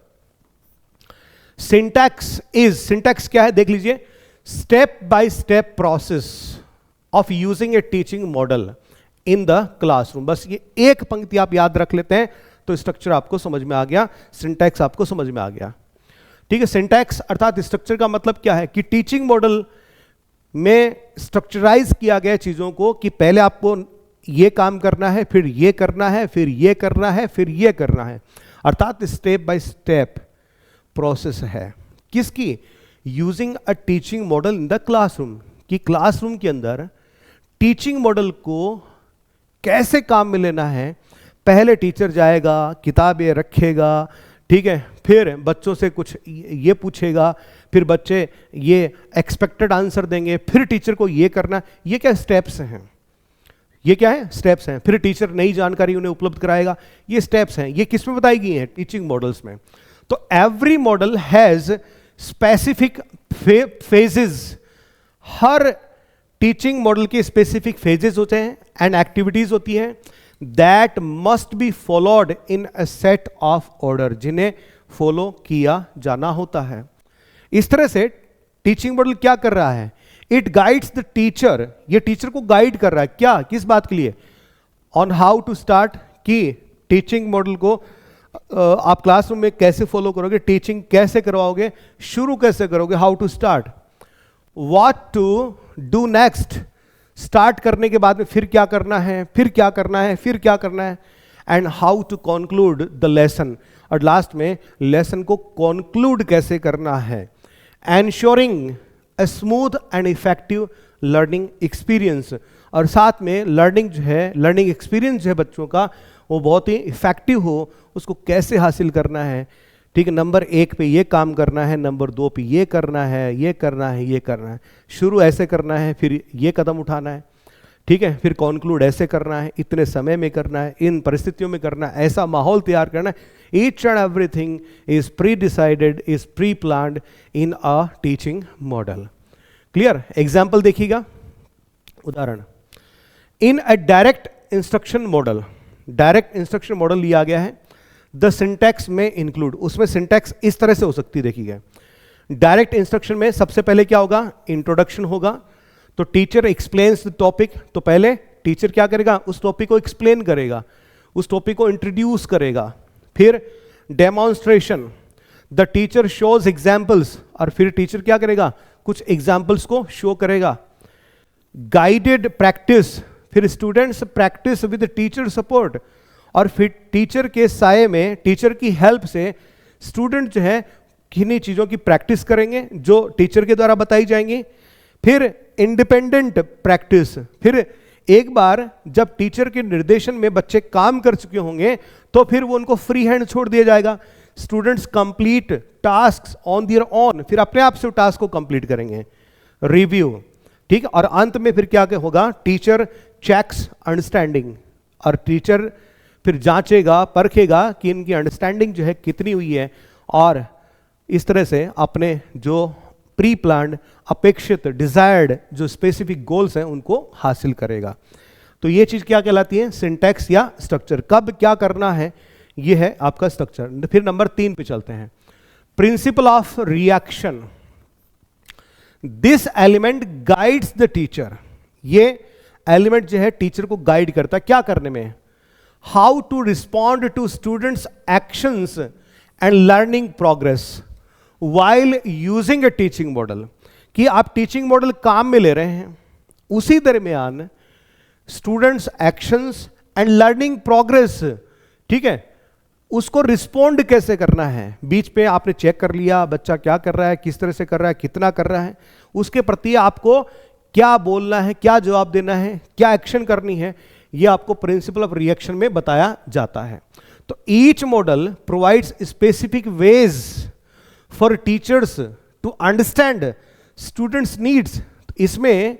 Speaker 1: सिंटैक्स क्या है? देख लीजिए, step by step process of using a teaching model in the classroom. बस ये एक पंक्ति आप याद रख लेते हैं तो स्ट्रक्चर आपको समझ में आ गया, सिंटैक्स आपको समझ में आ गया। ठीक है, सिंटैक्स अर्थात स्ट्रक्चर का मतलब क्या है? कि टीचिंग मॉडल में स्ट्रक्चराइज किया गया चीजों को, कि पहले आपको ये काम करना है, फिर ये करना है, फिर ये करना है, फिर ये करना है, अर्थात स्टेप बाय स्टेप प्रोसेस है। किसकी? Using a teaching model in the classroom, कि क्लासरूम के अंदर टीचिंग मॉडल को कैसे काम में लेना है। पहले टीचर जाएगा, किताबें रखेगा, ठीक है, फिर बच्चों से कुछ ये पूछेगा, फिर बच्चे ये एक्सपेक्टेड आंसर देंगे, फिर टीचर को ये करना। ये क्या स्टेप्स हैं? ये क्या है? स्टेप्स हैं। फिर टीचर नई जानकारी उन्हें उपलब्ध कराएगा। ये स्टेप्स हैं। ये किस में बताई गई हैं? टीचिंग मॉडल्स में। तो every model has specific phases. Her teaching model के स्पेसिफिक फेजेस होते हैं एंड एक्टिविटीज होती हैं that must be followed in a set of order, जिन्हें फॉलो किया जाना होता है। इस तरह से टीचिंग मॉडल क्या कर रहा है? It guides the teacher. ये टीचर को गाइड कर रहा है, क्या? किस बात के लिए? ऑन हाउ टू स्टार्ट, कि टीचिंग मॉडल को आप क्लासरूम में कैसे फॉलो करोगे, टीचिंग कैसे करवाओगे, शुरू कैसे करोगे, how to start, what to do next, start करने के बाद में फिर क्या करना है, फिर क्या करना है, फिर क्या करना है, and how to conclude the lesson, और लास्ट में लेसन को कंक्लूड कैसे करना है। Ensuring a smooth and effective learning experience, और साथ में लर्निंग जो है, लर्निंग एक्सपीरियंस जो है बच्चों का, वो बहुत ही इफेक्टिव हो, उसको कैसे हासिल करना है। ठीक है, नंबर 1 पे ये काम करना है, नंबर 2 पे ये करना है, ये करना है, ये करना है, शुरू ऐसे करना है, फिर ये कदम उठाना है, ठीक है, फिर कॉन्क्लूड ऐसे करना है, इतने समय में करना है, इन परिस्थितियों में करना है, ऐसा माहौल तैयार करना है। Each and everything is predecided, is preplanned in a teaching model. Clear? Example देखिएगा, उदाहरण। In a direct instruction model, direct instruction model लिया गया है, द सिंटैक्स में इंक्लूड, उसमें सिंटैक्स इस तरह से हो सकती है। देखिएगा, डायरेक्ट इंस्ट्रक्शन में सबसे पहले क्या होगा? इंट्रोडक्शन होगा। तो टीचर एक्सप्लेन्स द टॉपिक, तो पहले टीचर क्या करेगा? उस टॉपिक को एक्सप्लेन करेगा, उस टॉपिक को इंट्रोड्यूस करेगा। फिर demonstration, the teacher shows examples, और फिर टीचर क्या करेगा? कुछ एग्जाम्पल्स को शो करेगा। गाइडेड प्रैक्टिस, फिर students practice with teacher support, और फिर टीचर के साये में, टीचर की हेल्प से स्टूडेंट जो है किन्हीं चीज़ों की प्रैक्टिस करेंगे जो टीचर के द्वारा बताई जाएंगी। फिर इंडिपेंडेंट प्रैक्टिस, फिर एक बार जब टीचर के निर्देशन में बच्चे काम कर चुके होंगे तो फिर वो उनको फ्री हैंड छोड़ दिया जाएगा। Students complete task on their own, फिर अपने आप से टास्क को कंप्लीट करेंगे। रिव्यू, ठीक है, और अंत में फिर क्या होगा, टीचर चेक्स अंडरस्टैंडिंग, और टीचर फिर जांचेगा परखेगा कि इनकी अंडरस्टैंडिंग जो है कितनी हुई है, और इस तरह से अपने जो प्री प्लान्ड, अपेक्षित, डिजायर्ड जो स्पेसिफिक गोल्स हैं उनको हासिल करेगा। तो ये चीज क्या कहलाती है, सिंटैक्स या स्ट्रक्चर। कब क्या करना है, ये है आपका स्ट्रक्चर। फिर नंबर 3 पे चलते हैं, principle of reaction. This element guides the teacher. ये एलिमेंट जो है टीचर को गाइड करता है क्या करने में, how to respond to students actions and learning progress while using a teaching model. कि आप टीचिंग मॉडल काम में ले रहे हैं, उसी दरमियान students actions and learning progress, ठीक है, उसको रिस्पॉन्ड कैसे करना है। बीच पे आपने चेक कर लिया बच्चा क्या कर रहा है, किस तरह से कर रहा है, कितना कर रहा है, उसके प्रति आपको क्या बोलना है, क्या जवाब देना है, क्या एक्शन करनी है, यह आपको प्रिंसिपल ऑफ रिएक्शन में बताया जाता है। तो each model provides specific ways for teachers to understand students needs. इसमें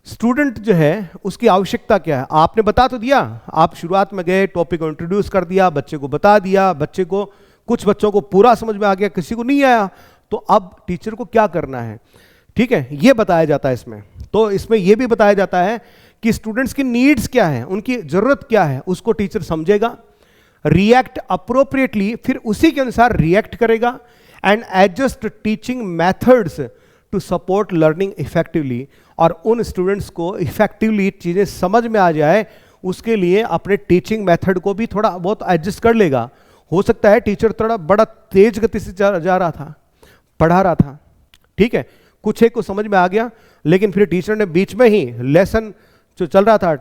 Speaker 1: स्टूडेंट जो है उसकी आवश्यकता क्या है आपने बता तो दिया, आप शुरुआत में गए, टॉपिक को इंट्रोड्यूस कर दिया, बच्चे को बता दिया, बच्चे को, कुछ बच्चों को पूरा समझ में आ गया, किसी को नहीं आया, तो अब टीचर को क्या करना है, ठीक है, ये बताया जाता है इसमें। तो इसमें यह भी बताया जाता है कि स्टूडेंट्स की नीड्स क्या है, उनकी जरूरत क्या है, उसको टीचर समझेगा, रिएक्ट अप्रोप्रिएटली, फिर उसी के अनुसार रिएक्ट करेगा, and adjust teaching methods to support learning effectively, और उन स्टूडेंट्स को इफेक्टिवली चीजें समझ में आ जाए उसके लिए अपने टीचिंग मेथड को भी थोड़ा बहुत एडजस्ट कर लेगा। हो सकता है टीचर थोड़ा बड़ा तेज गति से जा रहा था, पढ़ा रहा था, ठीक है, कुछ एक को समझ में आ गया, लेकिन फिर टीचर ने बीच में ही लेसन जो चल रहा था,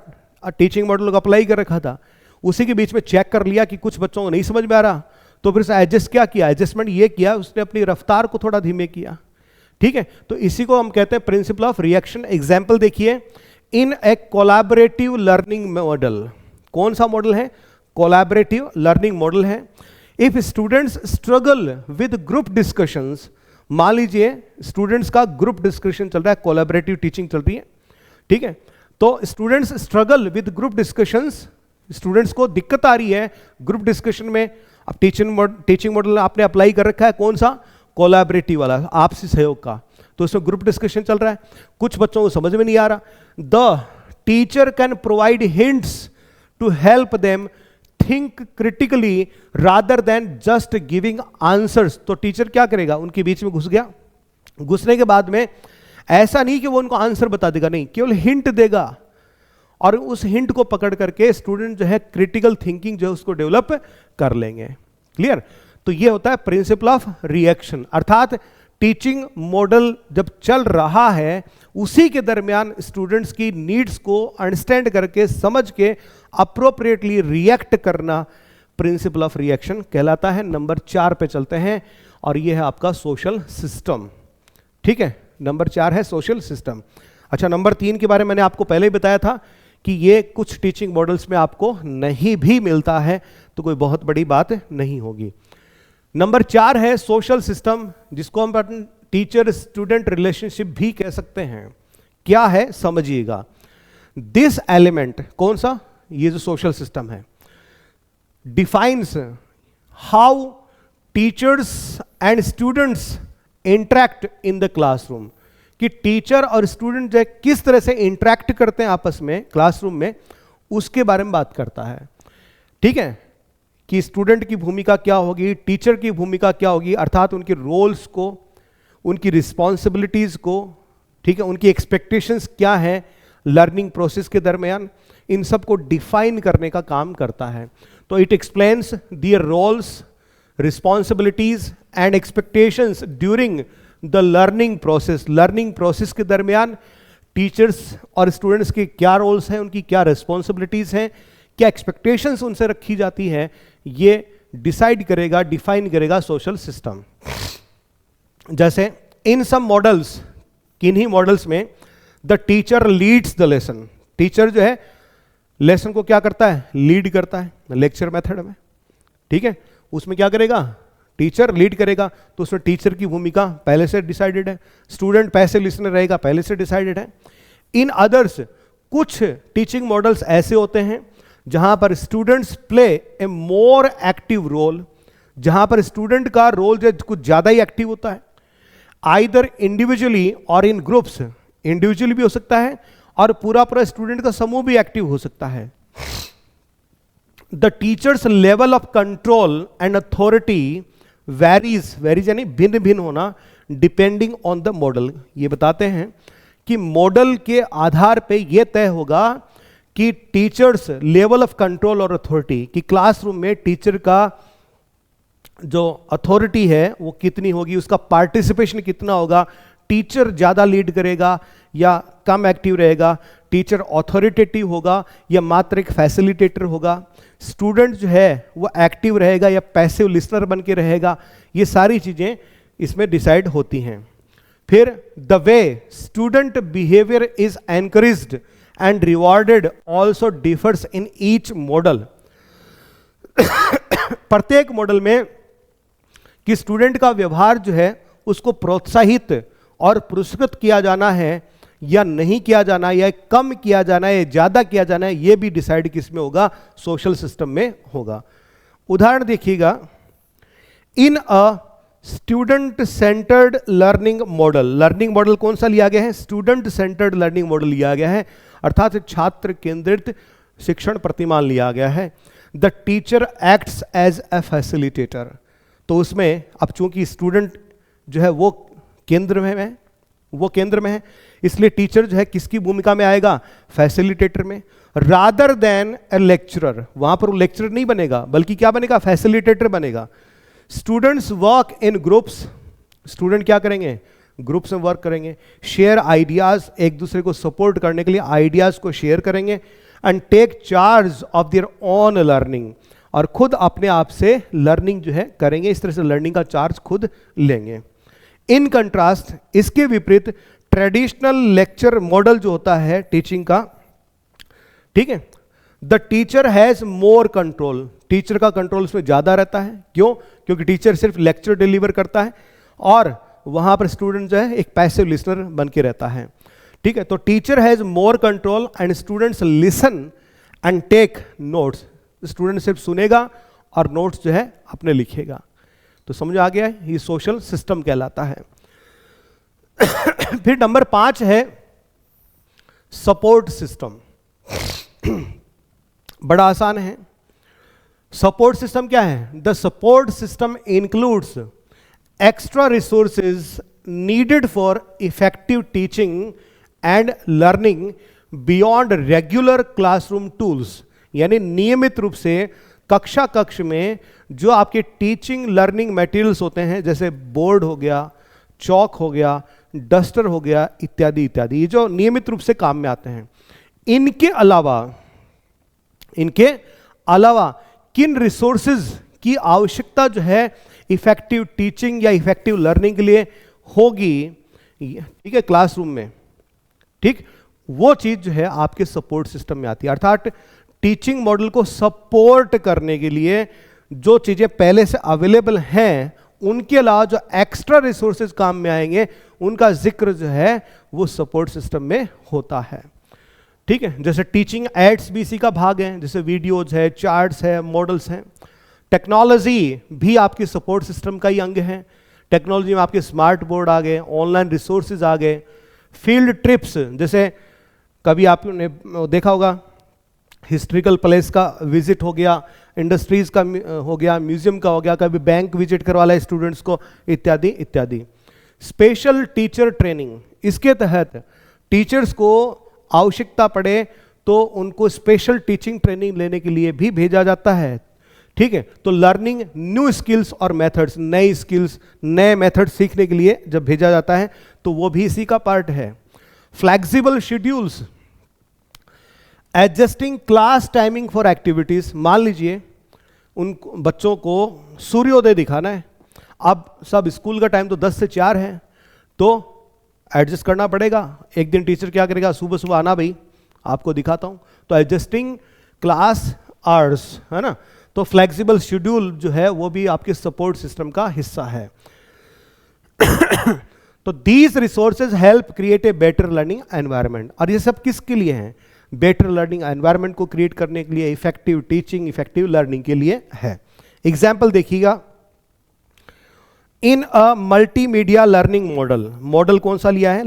Speaker 1: टीचिंग मॉडल को अप्लाई कर रखा था, उसी के बीच में चेक कर लिया कि कुछ बच्चों को नहीं समझ में आ रहा, तो फिर से एडजस्ट क्या किया, एडजस्टमेंट ये किया, उसने अपनी रफ्तार को थोड़ा धीमे किया, ठीक है। तो इसी को हम कहते हैं प्रिंसिपल ऑफ रिएक्शन। एग्जाम्पल देखिए, इन ए कोलैबोरेटिव लर्निंग मॉडल, कौन सा मॉडल है, कोलैबोरेटिव लर्निंग मॉडल है। If students struggle with group discussions, मान लीजिए स्टूडेंट्स का ग्रुप डिस्कशन चल रहा है, कोलैबोरेटिव टीचिंग चल रही है, ठीक है, तो students struggle with group discussions, students को दिक्कत आ रही है ग्रुप डिस्कशन में। अब टीचिंग मॉडल आपने अप्लाई कर रखा है, कौन सा, कोलैबोरेटिव वाला, आपसी सहयोग का, तो इसमें ग्रुप डिस्कशन चल रहा है, कुछ बच्चों को समझ में नहीं आ रहा, the teacher can provide hints to help them think critically rather than just giving answers. तो टीचर क्या करेगा, उनके बीच में घुस गया, घुसने के बाद में ऐसा नहीं कि वो उनको आंसर बता देगा, नहीं, केवल हिंट देगा, और उस हिंट को पकड़ करके स्टूडेंट जो है क्रिटिकल थिंकिंग जो है उसको डेवलप कर लेंगे। क्लियर। तो ये होता है प्रिंसिपल ऑफ रिएक्शन, अर्थात टीचिंग मॉडल जब चल रहा है उसी के दरमियान स्टूडेंट्स की नीड्स को अंडरस्टैंड करके, समझ के अप्रोप्रिएटली रिएक्ट करना प्रिंसिपल ऑफ रिएक्शन कहलाता है। नंबर 4 पे चलते हैं, और ये है आपका सोशल सिस्टम, ठीक है, नंबर 4 है सोशल सिस्टम। अच्छा, नंबर 3 के बारे में मैंने आपको पहले ही बताया था कि ये कुछ टीचिंग मॉडल्स में आपको नहीं भी मिलता है, तो कोई बहुत बड़ी बात नहीं होगी। नंबर 4 है सोशल सिस्टम, जिसको हम टीचर स्टूडेंट रिलेशनशिप भी कह सकते हैं। क्या है समझिएगा, दिस एलिमेंट, कौन सा, ये जो सोशल सिस्टम है, defines how teachers and students interact in the classroom, कि टीचर और स्टूडेंट जो किस तरह से इंटरैक्ट करते हैं आपस में क्लासरूम में, उसके बारे में बात करता है, ठीक है, कि स्टूडेंट की भूमिका क्या होगी, टीचर की भूमिका क्या होगी, अर्थात उनके रोल्स को, उनकी रिस्पॉन्सिबिलिटीज को, ठीक है, उनकी एक्सपेक्टेशंस क्या है लर्निंग प्रोसेस के दरमियान, इन सब को डिफाइन करने का काम करता है। तो it explains their roles, responsibilities and expectations during the learning process. Learning process के दरमियान टीचर्स और स्टूडेंट्स के क्या रोल्स हैं, उनकी क्या रिस्पॉन्सिबिलिटीज हैं, क्या एक्सपेक्टेशंस उनसे रखी जाती है, ये डिसाइड करेगा, डिफाइन करेगा सोशल सिस्टम। जैसे इन सम मॉडल्स, किन्हीं मॉडल्स में the teacher leads the lesson, teacher जो है लेसन को क्या करता है, लीड करता है लेक्चर मेथड में, ठीक है। उसमें क्या करेगा, टीचर लीड करेगा, तो उसमें टीचर की भूमिका पहले से डिसाइडेड है, स्टूडेंट पैसे लिसनर रहेगा पहले से डिसाइडेड है। इन अदर्स कुछ टीचिंग मॉडल्स ऐसे होते हैं जहां पर students play a more active role, जहां पर स्टूडेंट का रोल जो कुछ ज्यादा ही एक्टिव होता है, आइदर इंडिविजुअली और इन ग्रुप्स, इंडिविजुअली भी हो सकता है और पूरा पूरा स्टूडेंट का समूह भी एक्टिव हो सकता है। The teachers level of control and authority varies यानी भिन्न भिन्न होना, डिपेंडिंग ऑन द मॉडल। ये बताते हैं कि मॉडल के आधार पे ये तय होगा कि टीचर्स लेवल ऑफ कंट्रोल और अथॉरिटी, कि क्लासरूम में टीचर का जो अथॉरिटी है वो कितनी होगी, उसका पार्टिसिपेशन कितना होगा, टीचर ज्यादा लीड करेगा या कम एक्टिव रहेगा, टीचर ऑथोरिटेटिव होगा या मात्र एक फैसिलिटेटर होगा, स्टूडेंट जो है वो एक्टिव रहेगा या पैसिव लिसनर बन के रहेगा। ये सारी चीजें इसमें डिसाइड होती हैं। फिर the way student behaviour is encouraged and rewarded also differs in each model. प्रत्येक मॉडल में कि स्टूडेंट का व्यवहार जो है उसको प्रोत्साहित और पुरस्कृत किया जाना है या नहीं किया जाना, या कम किया जाना है या ज्यादा किया जाना है, ये भी डिसाइड किस में होगा, सोशल सिस्टम में होगा। उदाहरण देखिएगा, in a student centred learning model, learning model कौन सा लिया गया है, स्टूडेंट सेंटर्ड लर्निंग मॉडल लिया गया है, अर्थात छात्र केंद्रित शिक्षण प्रतिमान लिया गया है। The teacher acts as a facilitator, तो उसमें अब चूंकि स्टूडेंट जो है वो केंद्र में है, इसलिए टीचर जो है किसकी भूमिका में आएगा, फैसिलिटेटर में, रादर देन ए लेक्चरर। वहां पर वो लेक्चरर नहीं बनेगा बल्कि क्या बनेगा, फैसिलिटेटर बनेगा। Students work in groups, student क्या करेंगे, ग्रुप्स में वर्क करेंगे, शेयर आइडियाज, एक दूसरे को सपोर्ट करने के लिए आइडियाज को शेयर करेंगे, and take charge of their own learning, और खुद अपने आप से लर्निंग जो है करेंगे, इस तरह से लर्निंग का चार्ज खुद लेंगे। इन कंट्रास्ट, इसके विपरीत ट्रेडिशनल लेक्चर मॉडल जो होता है टीचिंग का, ठीक है, the teacher has more control, teacher का कंट्रोल उसमें ज्यादा रहता है। क्यों, क्योंकि टीचर सिर्फ लेक्चर डिलीवर करता है और वहां पर स्टूडेंट जो है एक पैसिव लिसनर बन के रहता है, ठीक है। तो teacher has more control and students listen and take notes, student सिर्फ सुनेगा और नोट्स जो है अपने लिखेगा। तो समझ आ गया है, ये सोशल सिस्टम कहलाता है। फिर नंबर 5 है सपोर्ट सिस्टम। बड़ा आसान है। सपोर्ट सिस्टम क्या है, the support system includes extra resources needed for effective teaching and learning beyond regular classroom tools, यानी नियमित रूप से कक्ष में जो आपके टीचिंग लर्निंग मटेरियल्स होते हैं, जैसे बोर्ड हो गया, चौक हो गया, डस्टर हो गया, इत्यादि इत्यादि, ये जो नियमित रूप से काम में आते हैं, इनके अलावा किन रिसोर्सेज की आवश्यकता जो है इफेक्टिव टीचिंग या इफेक्टिव लर्निंग के लिए होगी, ठीक है, क्लासरूम में, ठीक, वो चीज जो है आपके सपोर्ट सिस्टम में आती है। अर्थात टीचिंग मॉडल को सपोर्ट करने के लिए जो चीजें पहले से अवेलेबल हैं, उनके अलावा जो एक्स्ट्रा रिसोर्सेज काम में आएंगे, उनका जिक्र जो है वो सपोर्ट सिस्टम में होता है, ठीक है। जैसे टीचिंग एड्स भी इसी का भाग है, जैसे वीडियोज है, चार्ट्स है, मॉडल्स हैं। टेक्नोलॉजी भी आपके सपोर्ट सिस्टम का ही अंग है। टेक्नोलॉजी में आपके स्मार्ट बोर्ड आ गए, ऑनलाइन रिसोर्सेज आ गए, फील्ड ट्रिप्स, जैसे कभी आपने देखा होगा हिस्ट्रिकल प्लेस का विजिट हो गया, इंडस्ट्रीज का हो गया, म्यूजियम का हो गया, कभी बैंक विजिट करवा है स्टूडेंट्स को, इत्यादि इत्यादि। स्पेशल टीचर ट्रेनिंग, इसके तहत टीचर्स को आवश्यकता पड़े तो उनको स्पेशल टीचिंग ट्रेनिंग लेने के लिए भी भेजा जाता है, ठीक है। तो लर्निंग न्यू स्किल्स और मेथड्स, नई स्किल्स, नए मेथड सीखने के लिए जब भेजा जाता है तो वो भी इसी का पार्ट है। Flexible schedules, adjusting class timing for activities, मान लीजिए उन बच्चों को सूर्योदय दिखाना है, अब सब स्कूल का टाइम तो 10 से 4 है, तो एडजस्ट करना पड़ेगा। एक दिन टीचर क्या करेगा, सुबह सुबह आना भाई, आपको दिखाता हूँ। तो एडजस्टिंग क्लास आवर्स है ना, तो फ्लेक्सिबल शेड्यूल जो है वो भी आपके सपोर्ट सिस्टम का हिस्सा है। तो these resources help create a better learning environment, और ये सब किसके लिए हैं? बेटर लर्निंग एनवायरनमेंट को क्रिएट करने के लिए, इफेक्टिव टीचिंग, इफेक्टिव लर्निंग के लिए है। एग्जाम्पल देखिएगा, in a multimedia learning model, model कौन सा लिया है?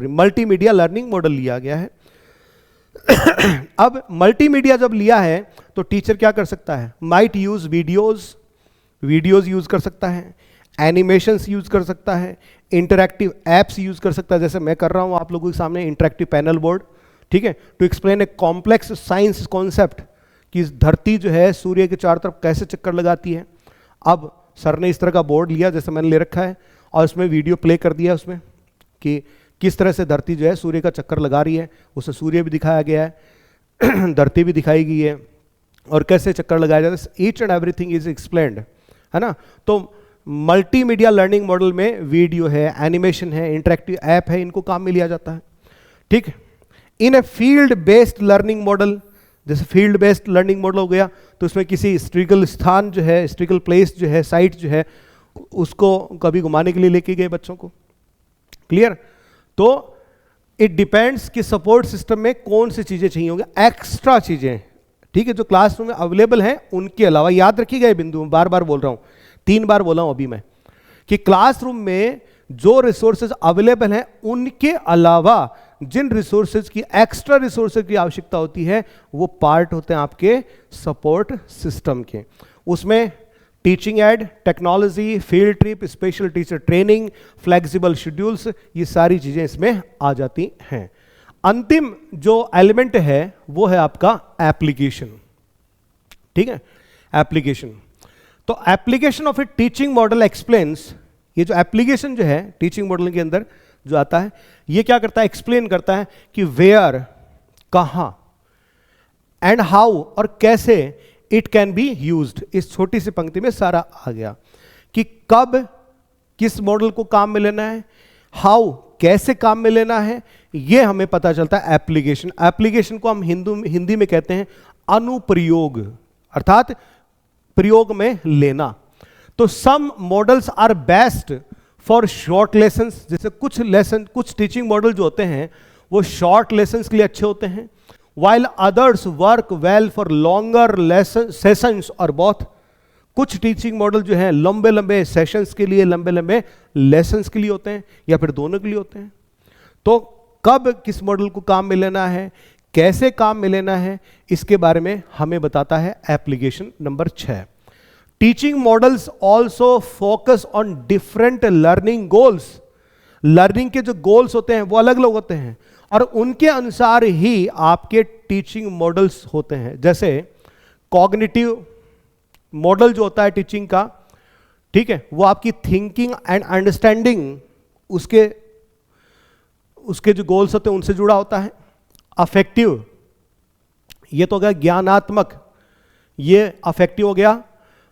Speaker 1: मल्टीमीडिया लर्निंग मॉडल लिया गया है। अब मल्टीमीडिया जब लिया है तो टीचर क्या कर सकता है? माइट यूज वीडियोज यूज कर सकता है, एनिमेशंस यूज कर सकता है, इंटरैक्टिव एप्स यूज कर सकता है, जैसे मैं कर रहा हूं आप लोगों के सामने इंटरैक्टिव पैनल बोर्ड, ठीक है, to explain a complex science concept कि धरती जो है सूर्य के चारों तरफ कैसे चक्कर लगाती है। अब सर ने इस तरह का बोर्ड लिया जैसे मैंने ले रखा है, और उसमें वीडियो प्ले कर दिया उसमें कि किस तरह से धरती जो है सूर्य का चक्कर लगा रही है, उसमें सूर्य भी दिखाया गया है, धरती भी दिखाई गई है, और कैसे चक्कर लगाया जाता है, each and everything is explained, है ना। तो मल्टीमीडिया लर्निंग मॉडल में वीडियो है, एनिमेशन है, इंटरैक्टिव ऐप है, इनको काम में लिया जाता है, ठीक है। In a field based learning model, जैसे फील्ड बेस्ड लर्निंग मॉडल हो गया, तो उसमें किसी हिस्ट्रिकल स्थान जो है, हिस्ट्रिकल प्लेस जो है, साइट जो है, उसको कभी घुमाने के लिए लेके गए बच्चों को, क्लियर। तो इट डिपेंड्स कि सपोर्ट सिस्टम में कौन सी चीजें चाहिए होंगी, एक्स्ट्रा चीजें, ठीक है, जो क्लासरूम में अवेलेबल हैं उनके अलावा। याद रखिएगा ये बिंदु, बार बार बोल रहा हूं, 3 बार बोला हूं अभी मैं, कि क्लासरूम में जो रिसोर्सेज अवेलेबल हैं उनके अलावा जिन रिसोर्सेज की, एक्स्ट्रा रिसोर्सेज की आवश्यकता होती है, वो पार्ट होते हैं आपके सपोर्ट सिस्टम के। उसमें teaching add, technology, field trip, special teacher training, flexible schedules, ये सारी चीजें इसमें आ जाती हैं। अंतिम जो एलिमेंट है वो है आपका एप्लीकेशन, ठीक है, एप्लीकेशन। तो application of A teaching model explains, ये जो एप्लीकेशन जो है टीचिंग मॉडल के अंदर जो आता है, ये क्या करता है? एक्सप्लेन करता है कि वेयर, कहां, एंड हाउ, और कैसे इट कैन बी यूज्ड। इस छोटी सी पंक्ति में सारा आ गया कि कब किस मॉडल को काम में लेना है, हाउ कैसे काम में लेना है, ये हमें पता चलता है एप्लीकेशन। एप्लीकेशन को हम हिंदी में कहते हैं अनुप्रयोग, अर्थात प्रयोग में लेना। तो some models are best for short lessons, जैसे कुछ टीचिंग मॉडल जो होते हैं वो शॉर्ट लेसन्स के लिए अच्छे होते हैं, while others work well for longer lesson sessions और both। कुछ टीचिंग मॉडल जो है लंबे लंबे सेशंस के लिए, लंबे लंबे लेसन्स के लिए होते हैं, या फिर दोनों के लिए होते हैं। तो कब किस मॉडल को काम में लेना है, कैसे काम में लेना है, इसके बारे में हमें बताता है application number 6। Teaching models also focus on different learning goals. Learning के जो गोल्स होते हैं वो अलग अलग होते हैं, और उनके अनुसार ही आपके टीचिंग मॉडल्स होते हैं। जैसे कॉग्निटिव मॉडल जो होता है टीचिंग का, ठीक है, वो आपकी थिंकिंग एंड अंडरस्टैंडिंग, उसके जो गोल्स होते हैं उनसे जुड़ा होता है। अफेक्टिव, ये तो हो गया ज्ञानात्मक, ये अफेक्टिव हो गया।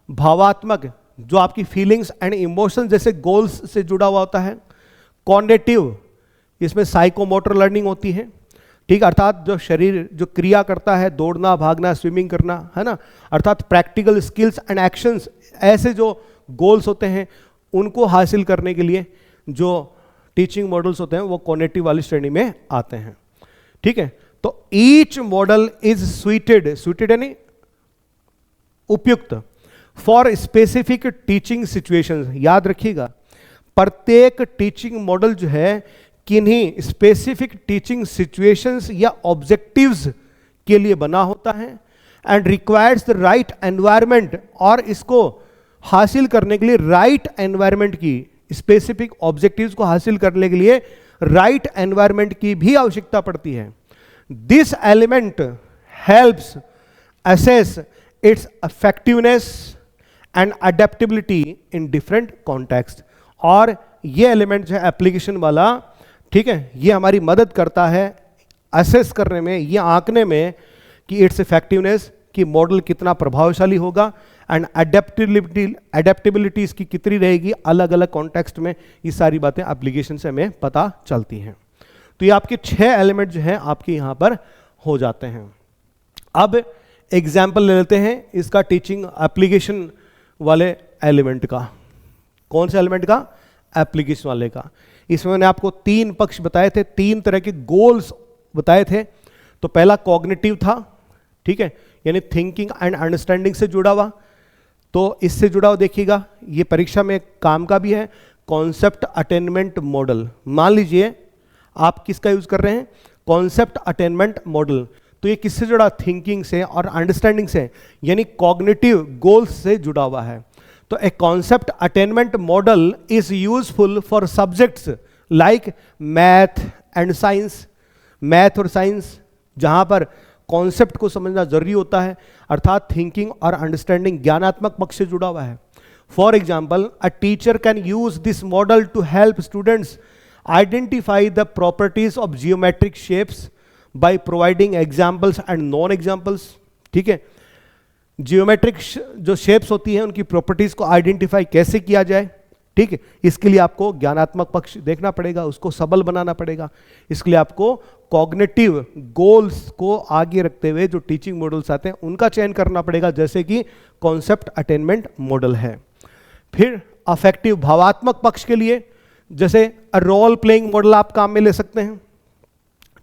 Speaker 1: भावात्मक, जो आपकी फीलिंग्स एंड इमोशंस जैसे गोल्स से जुड़ा हुआ होता है। कॉग्निटिव, इसमें साइकोमोटर लर्निंग होती है, ठीक, अर्थात जो शरीर जो क्रिया करता है, दौड़ना, भागना, स्विमिंग करना, है ना, अर्थात प्रैक्टिकल स्किल्स एंड एक्शंस, ऐसे जो गोल्स होते हैं उनको हासिल करने के लिए जो टीचिंग मॉडल्स होते हैं वो कॉग्निटिव वाली श्रेणी में आते हैं, ठीक है। तो ईच मॉडल इज सुइटेड यानी उपयुक्त फॉर स्पेसिफिक टीचिंग सिचुएशंस। याद रखिएगा, प्रत्येक टीचिंग मॉडल जो है किन्हीं स्पेसिफिक टीचिंग सिचुएशंस या ऑब्जेक्टिव्स के लिए बना होता है, and requires the right environment, और इसको हासिल करने के लिए राइट एनवायरनमेंट की, स्पेसिफिक ऑब्जेक्टिव्स को हासिल करने के लिए राइट एनवायरनमेंट की भी आवश्यकता पड़ती है। This element helps assess it's effectiveness and adaptability in different context. और ये एलिमेंट जो है एप्लीकेशन वाला, ठीक है, ये हमारी मदद करता है असेस करने में, ये आंकने में कि इट्स इफेक्टिवनेस, कि मॉडल कितना प्रभावशाली होगा, एंड अडेप्टेबिलिटी इसकी कितनी रहेगी अलग अलग कॉन्टेक्स्ट में। ये सारी बातें एप्लीकेशन से हमें पता चलती हैं। तो ये आपके 6 एलिमेंट जो हैं आपके यहां पर हो जाते हैं। अब एग्जाम्पल ले लेते हैं इसका टीचिंग एप्लीकेशन वाले एलिमेंट का। कौन से एलिमेंट का? एप्लीकेशन वाले का। इसमें मैंने आपको 3 पक्ष बताए थे, 3 तरह के गोल्स बताए थे। तो पहला कॉग्निटिव था, ठीक है, यानी थिंकिंग एंड अंडरस्टैंडिंग से जुड़ा हुआ। तो इससे जुड़ा हुआ देखिएगा, ये परीक्षा में काम का भी है, कॉन्सेप्ट अटेनमेंट मॉडल। मान लीजिए आप किसका यूज कर रहे हैं? Concept attainment model. तो ये किससे जुड़ा? थिंकिंग से और अंडरस्टैंडिंग से, यानी कॉग्निटिव गोल्स से जुड़ा हुआ है। तो a concept attainment model is useful for subjects like math and science. Math और साइंस जहां पर कॉन्सेप्ट को समझना जरूरी होता है, अर्थात थिंकिंग और अंडरस्टैंडिंग ज्ञानात्मक पक्ष से जुड़ा हुआ है। For example, a teacher can use this model to help students identify the properties of geometric shapes by providing examples and non examples. ठीक है, जियोमेट्रिक जो शेप्स होती हैं उनकी प्रॉपर्टीज को आइडेंटिफाई कैसे किया जाए, ठीक है, इसके लिए आपको ज्ञानात्मक पक्ष देखना पड़ेगा, उसको सबल बनाना पड़ेगा। इसके लिए आपको कॉग्निटिव गोल्स को आगे रखते हुए जो टीचिंग मॉडल्स आते हैं उनका चयन करना पड़ेगा, जैसे कि कॉन्सेप्ट अटेनमेंट मॉडल है। फिर अफेक्टिव भावात्मक पक्ष के लिए जैसे रोल प्लेइंग मॉडल आप काम में ले सकते हैं,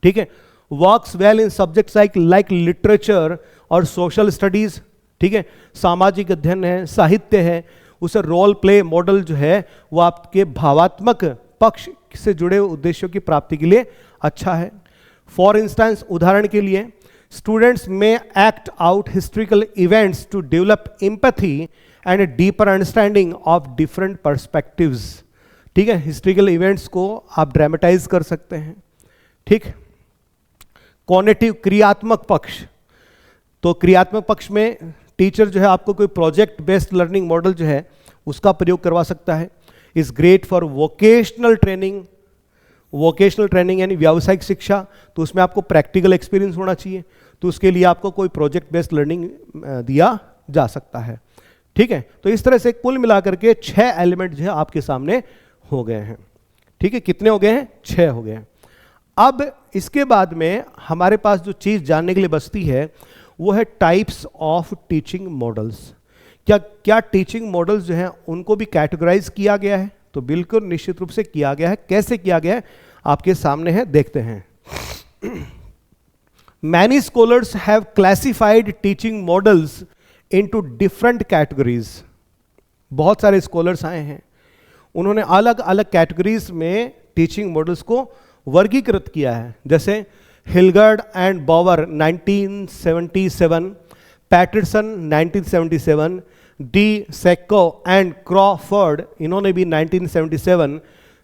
Speaker 1: ठीक है, works well in subjects like literature और सोशल स्टडीज, ठीक है, सामाजिक अध्ययन है, साहित्य है, उसे रोल प्ले मॉडल जो है वो आपके भावात्मक पक्ष से जुड़े उद्देश्यों की प्राप्ति के लिए अच्छा है। फॉर इंस्टेंस, उदाहरण के लिए, स्टूडेंट्स में act out historical events to develop empathy and deeper understanding of different perspectives. ठीक है, हिस्टोरिकल इवेंट्स को आप ड्रामेटाइज कर सकते हैं। ठीक, कॉग्निटिव क्रियात्मक पक्ष, तो क्रियात्मक पक्ष में टीचर जो है आपको कोई प्रोजेक्ट बेस्ड लर्निंग मॉडल जो है उसका प्रयोग करवा सकता है। Is great for vocational training. Vocational training यानी व्यावसायिक शिक्षा, तो उसमें आपको प्रैक्टिकल एक्सपीरियंस होना चाहिए, तो उसके लिए आपको कोई प्रोजेक्ट बेस्ड लर्निंग दिया जा सकता है। ठीक है, तो इस तरह से कुल मिलाकर के 6 एलिमेंट जो है आपके सामने हो गए हैं। ठीक है, कितने हो गए हैं? 6 हो गए हैं। अब इसके बाद में हमारे पास जो चीज जानने के लिए बचती है वो है टाइप्स ऑफ टीचिंग मॉडल्स। क्या टीचिंग मॉडल्स जो हैं उनको भी कैटेगराइज किया गया है? तो बिल्कुल निश्चित रूप से किया गया है। कैसे किया गया है आपके सामने है, देखते हैं। Many scholars have classified teaching models into different categories. बहुत सारे स्कॉलर्स आए हैं, उन्होंने अलग अलग कैटेगरीज में टीचिंग मॉडल्स को वर्गीकृत किया है। जैसे Hilgard and Bower 1977, Patterson 1977, De Cecco and Crawford इन्होंने भी 1977,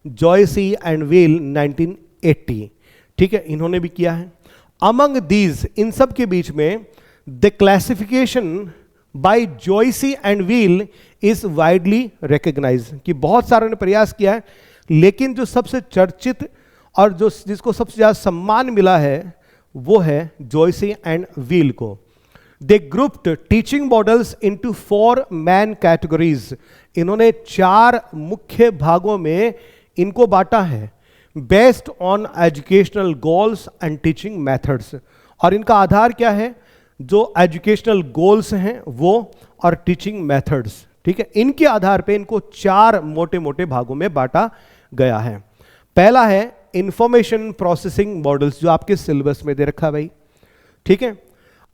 Speaker 1: जॉयसी एंड व्हील 1980, ठीक है, इन्होंने भी किया है। अमंग दीज, इन सब के बीच में the classification by Joyce and Weil is widely recognise, कि बहुत सारों ने प्रयास किया है, लेकिन जो सबसे चर्चित और जो जिसको सबसे ज्यादा सम्मान मिला है वो है जॉयसी एंड व्हील को। They grouped teaching models into 4 main categories. इन्होंने 4 मुख्य भागों में इनको बांटा है, based on educational goals and teaching methods. और इनका आधार क्या है? जो एजुकेशनल गोल्स हैं वो और टीचिंग मेथड्स, ठीक है, इनके आधार पे इनको 4 मोटे मोटे भागों में बांटा गया है। पहला है इंफॉर्मेशन प्रोसेसिंग मॉडल्स, जो आपके सिलेबस में दे रखा है भाई, ठीक है।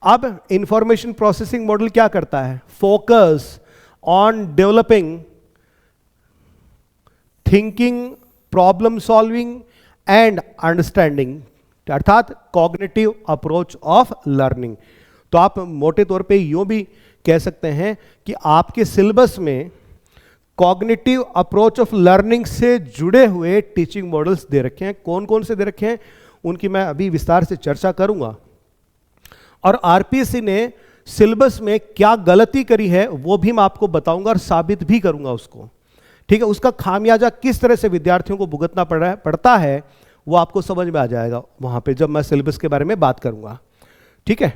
Speaker 1: अब इंफॉर्मेशन प्रोसेसिंग मॉडल क्या करता है? Focus on developing thinking, problem solving and understanding, अर्थात कॉग्निटिव अप्रोच ऑफ लर्निंग। तो आप मोटे तौर पे यूं भी कह सकते हैं कि आपके सिलेबस में कॉग्निटिव अप्रोच ऑफ लर्निंग से जुड़े हुए टीचिंग मॉडल्स दे रखे हैं। कौन कौन से दे रखे हैं उनकी मैं अभी विस्तार से चर्चा करूंगा, और आरपीएससी ने सिलेबस में क्या गलती करी है वो भी मैं आपको बताऊंगा और साबित भी करूंगा उसको, ठीक है। उसका खामियाजा किस तरह से विद्यार्थियों को भुगतना पड़ता है वो आपको समझ में आ जाएगा वहां पे जब मैं सिलेबस के बारे में बात करूंगा, ठीक है।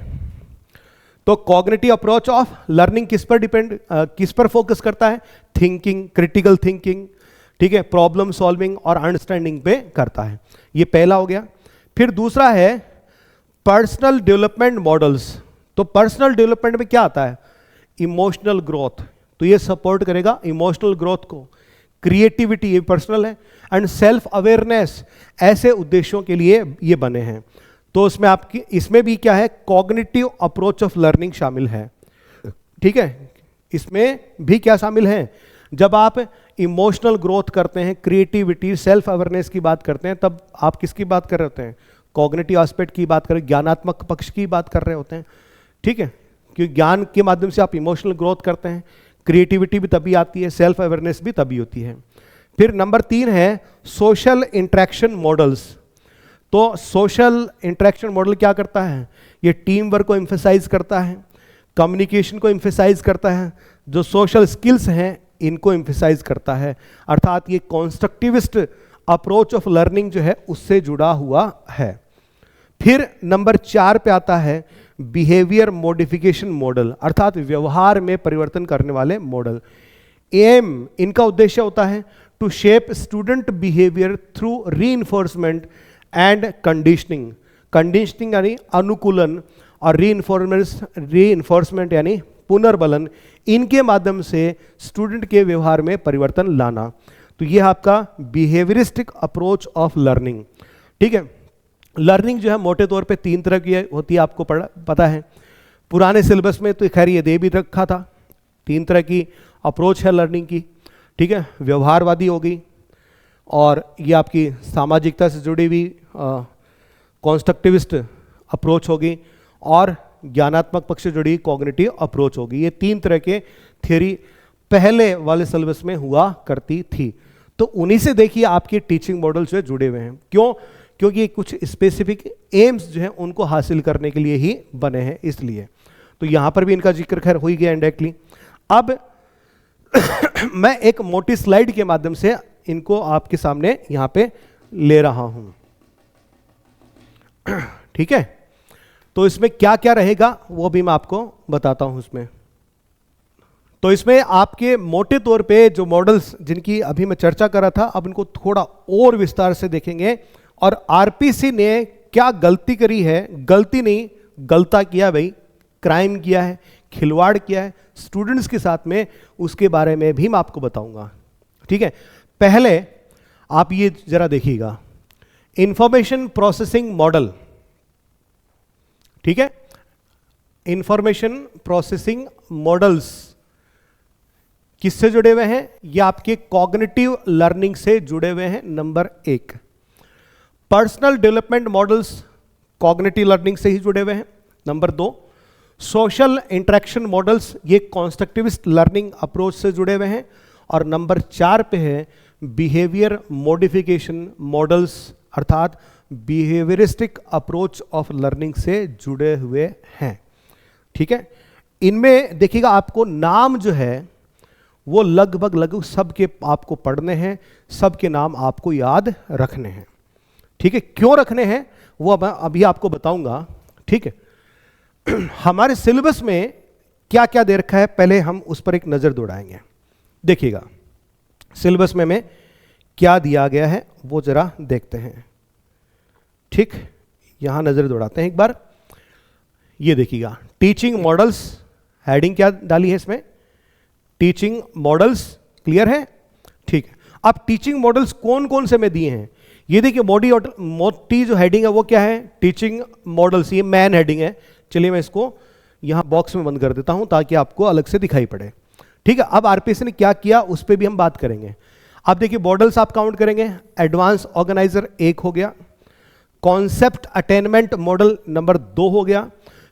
Speaker 1: तो कॉग्निटिव अप्रोच ऑफ लर्निंग किस पर फोकस करता है? थिंकिंग, क्रिटिकल थिंकिंग, ठीक है, प्रॉब्लम सॉल्विंग और अंडरस्टैंडिंग पे करता है। ये पहला हो गया। फिर दूसरा है पर्सनल डेवलपमेंट मॉडल्स। तो पर्सनल डेवलपमेंट में क्या आता है? इमोशनल ग्रोथ, तो ये सपोर्ट करेगा इमोशनल ग्रोथ को। क्रिएटिविटी, ये पर्सनल है। एंड सेल्फ अवेयरनेस, ऐसे उद्देश्यों के लिए ये बने हैं। तो उसमें आपकी इसमें भी क्या है? कॉग्निटिव अप्रोच ऑफ लर्निंग शामिल है। ठीक है, इसमें भी क्या शामिल है? जब आप इमोशनल ग्रोथ करते हैं, क्रिएटिविटी, सेल्फ अवेयरनेस की बात करते हैं, तब आप किसकी बात कर रहे होते हैं? कॉग्निटिव एस्पेक्ट की बात कर रहे, ज्ञानात्मक पक्ष की बात कर रहे होते हैं। ठीक है, क्योंकि ज्ञान के माध्यम से आप इमोशनल ग्रोथ करते हैं, क्रिएटिविटी भी तभी आती है, सेल्फ अवेयरनेस भी तभी होती है। फिर नंबर 3 है सोशल इंटरेक्शन मॉडल्स। तो सोशल इंटरेक्शन मॉडल क्या करता है? ये टीम वर्क को एम्फेसाइज करता है, कम्युनिकेशन को एम्फेसाइज करता है, जो सोशल स्किल्स हैं इनको एम्फेसाइज करता है। अर्थात ये कॉन्स्ट्रक्टिविस्ट अप्रोच ऑफ लर्निंग जो है उससे जुड़ा हुआ है। फिर नंबर 4 पे आता है बिहेवियर मॉडिफिकेशन मॉडल, अर्थात व्यवहार में परिवर्तन करने वाले मॉडल। एम, इनका उद्देश्य होता है to shape student behaviour through reinforcement and conditioning. Conditioning यानी अनुकूलन, और रीइंफोर्समेंट यानी पुनर्बलन, इनके माध्यम से स्टूडेंट के व्यवहार में परिवर्तन लाना। तो यह आपका बिहेवियरिस्टिक अप्रोच ऑफ लर्निंग। ठीक है, लर्निंग जो है मोटे तौर पे 3 तरह की होती है, आपको पता है। पुराने सिलेबस में तो खैर ये दे भी रखा था। 3 तरह की अप्रोच है लर्निंग की। ठीक है, व्यवहारवादी हो गई, और ये आपकी सामाजिकता से जुड़ी हुई कॉन्स्ट्रक्टिविस्ट अप्रोच होगी, और ज्ञानात्मक पक्ष से जुड़ी कॉग्निटिव अप्रोच होगी। ये 3 तरह के थ्योरी पहले वाले सिलेबस में हुआ करती थी। तो उन्हीं से देखिए आपके टीचिंग मॉडल जो है जुड़े हुए हैं। क्यों? क्योंकि कुछ स्पेसिफिक एम्स जो हैं उनको हासिल करने के लिए ही बने हैं, इसलिए। तो यहाँ पर भी इनका जिक्र खैर हो ही गया इनडायरेक्टली। अब मैं एक मोटी स्लाइड के माध्यम से इनको आपके सामने यहाँ पे ले रहा हूँ। ठीक है, तो इसमें क्या क्या रहेगा वो भी मैं आपको बताता हूँ इसमें। तो इसमें आपके मोटे तौर पे जो मॉडल्स जिनकी अभी मैं चर्चा कर रहा था, अब इनको थोड़ा और विस्तार से देखेंगे। और आरपीसी ने क्या गलती करी है, गलती नहीं गलता किया भाई, क्राइम किया है, खिलवाड़ किया है स्टूडेंट्स के साथ में, उसके बारे में भी मैं आपको बताऊंगा। ठीक है, पहले आप ये जरा देखिएगा, इंफॉर्मेशन प्रोसेसिंग मॉडल। ठीक है, इंफॉर्मेशन प्रोसेसिंग मॉडल्स किससे जुड़े हुए हैं? ये आपके कॉग्निटिव लर्निंग से जुड़े हुए हैं। Number 1 personal development models cognitive learning से ही जुड़े हुए हैं। नंबर 2 सोशल इंटरेक्शन मॉडल्स, ये कॉन्स्ट्रक्टिविस्ट लर्निंग अप्रोच से जुड़े हुए हैं। और नंबर 4 पे है बिहेवियर मॉडिफिकेशन मॉडल्स, अर्थात बिहेवियरिस्टिक अप्रोच ऑफ लर्निंग से जुड़े हुए हैं। ठीक है, इनमें देखिएगा आपको नाम जो है वो लगभग सबके आपको पढ़ने हैं, सबके नाम आपको याद रखने हैं। ठीक है, क्यों रखने हैं वो अब अभी आपको बताऊंगा। ठीक है, हमारे सिलेबस में क्या क्या दे रखा है पहले हम उस पर एक नज़र दौड़ाएंगे। देखिएगा सिलेबस में क्या दिया गया है वो जरा देखते हैं। ठीक, यहां नज़र दौड़ाते हैं एक बार। ये देखिएगा टीचिंग मॉडल्स, हेडिंग क्या डाली है इसमें? Teaching models. क्लियर है? ठीक है, अब टीचिंग मॉडल्स कौन कौन से में दिए हैं ये देखिए। मोटी जो हेडिंग है वो क्या है? टीचिंग मॉडल्स, ये मैन हेडिंग है। चलिए मैं इसको यहां बॉक्स में बंद कर देता हूं ताकि आपको अलग से दिखाई पड़े। ठीक है, अब आरपीएस ने क्या किया उस पर भी हम बात करेंगे। अब देखिए मॉडल्स आप काउंट करेंगे। एडवांस ऑर्गेनाइजर 1 हो गया, कॉन्सेप्ट अटेनमेंट मॉडल नंबर 2 हो गया।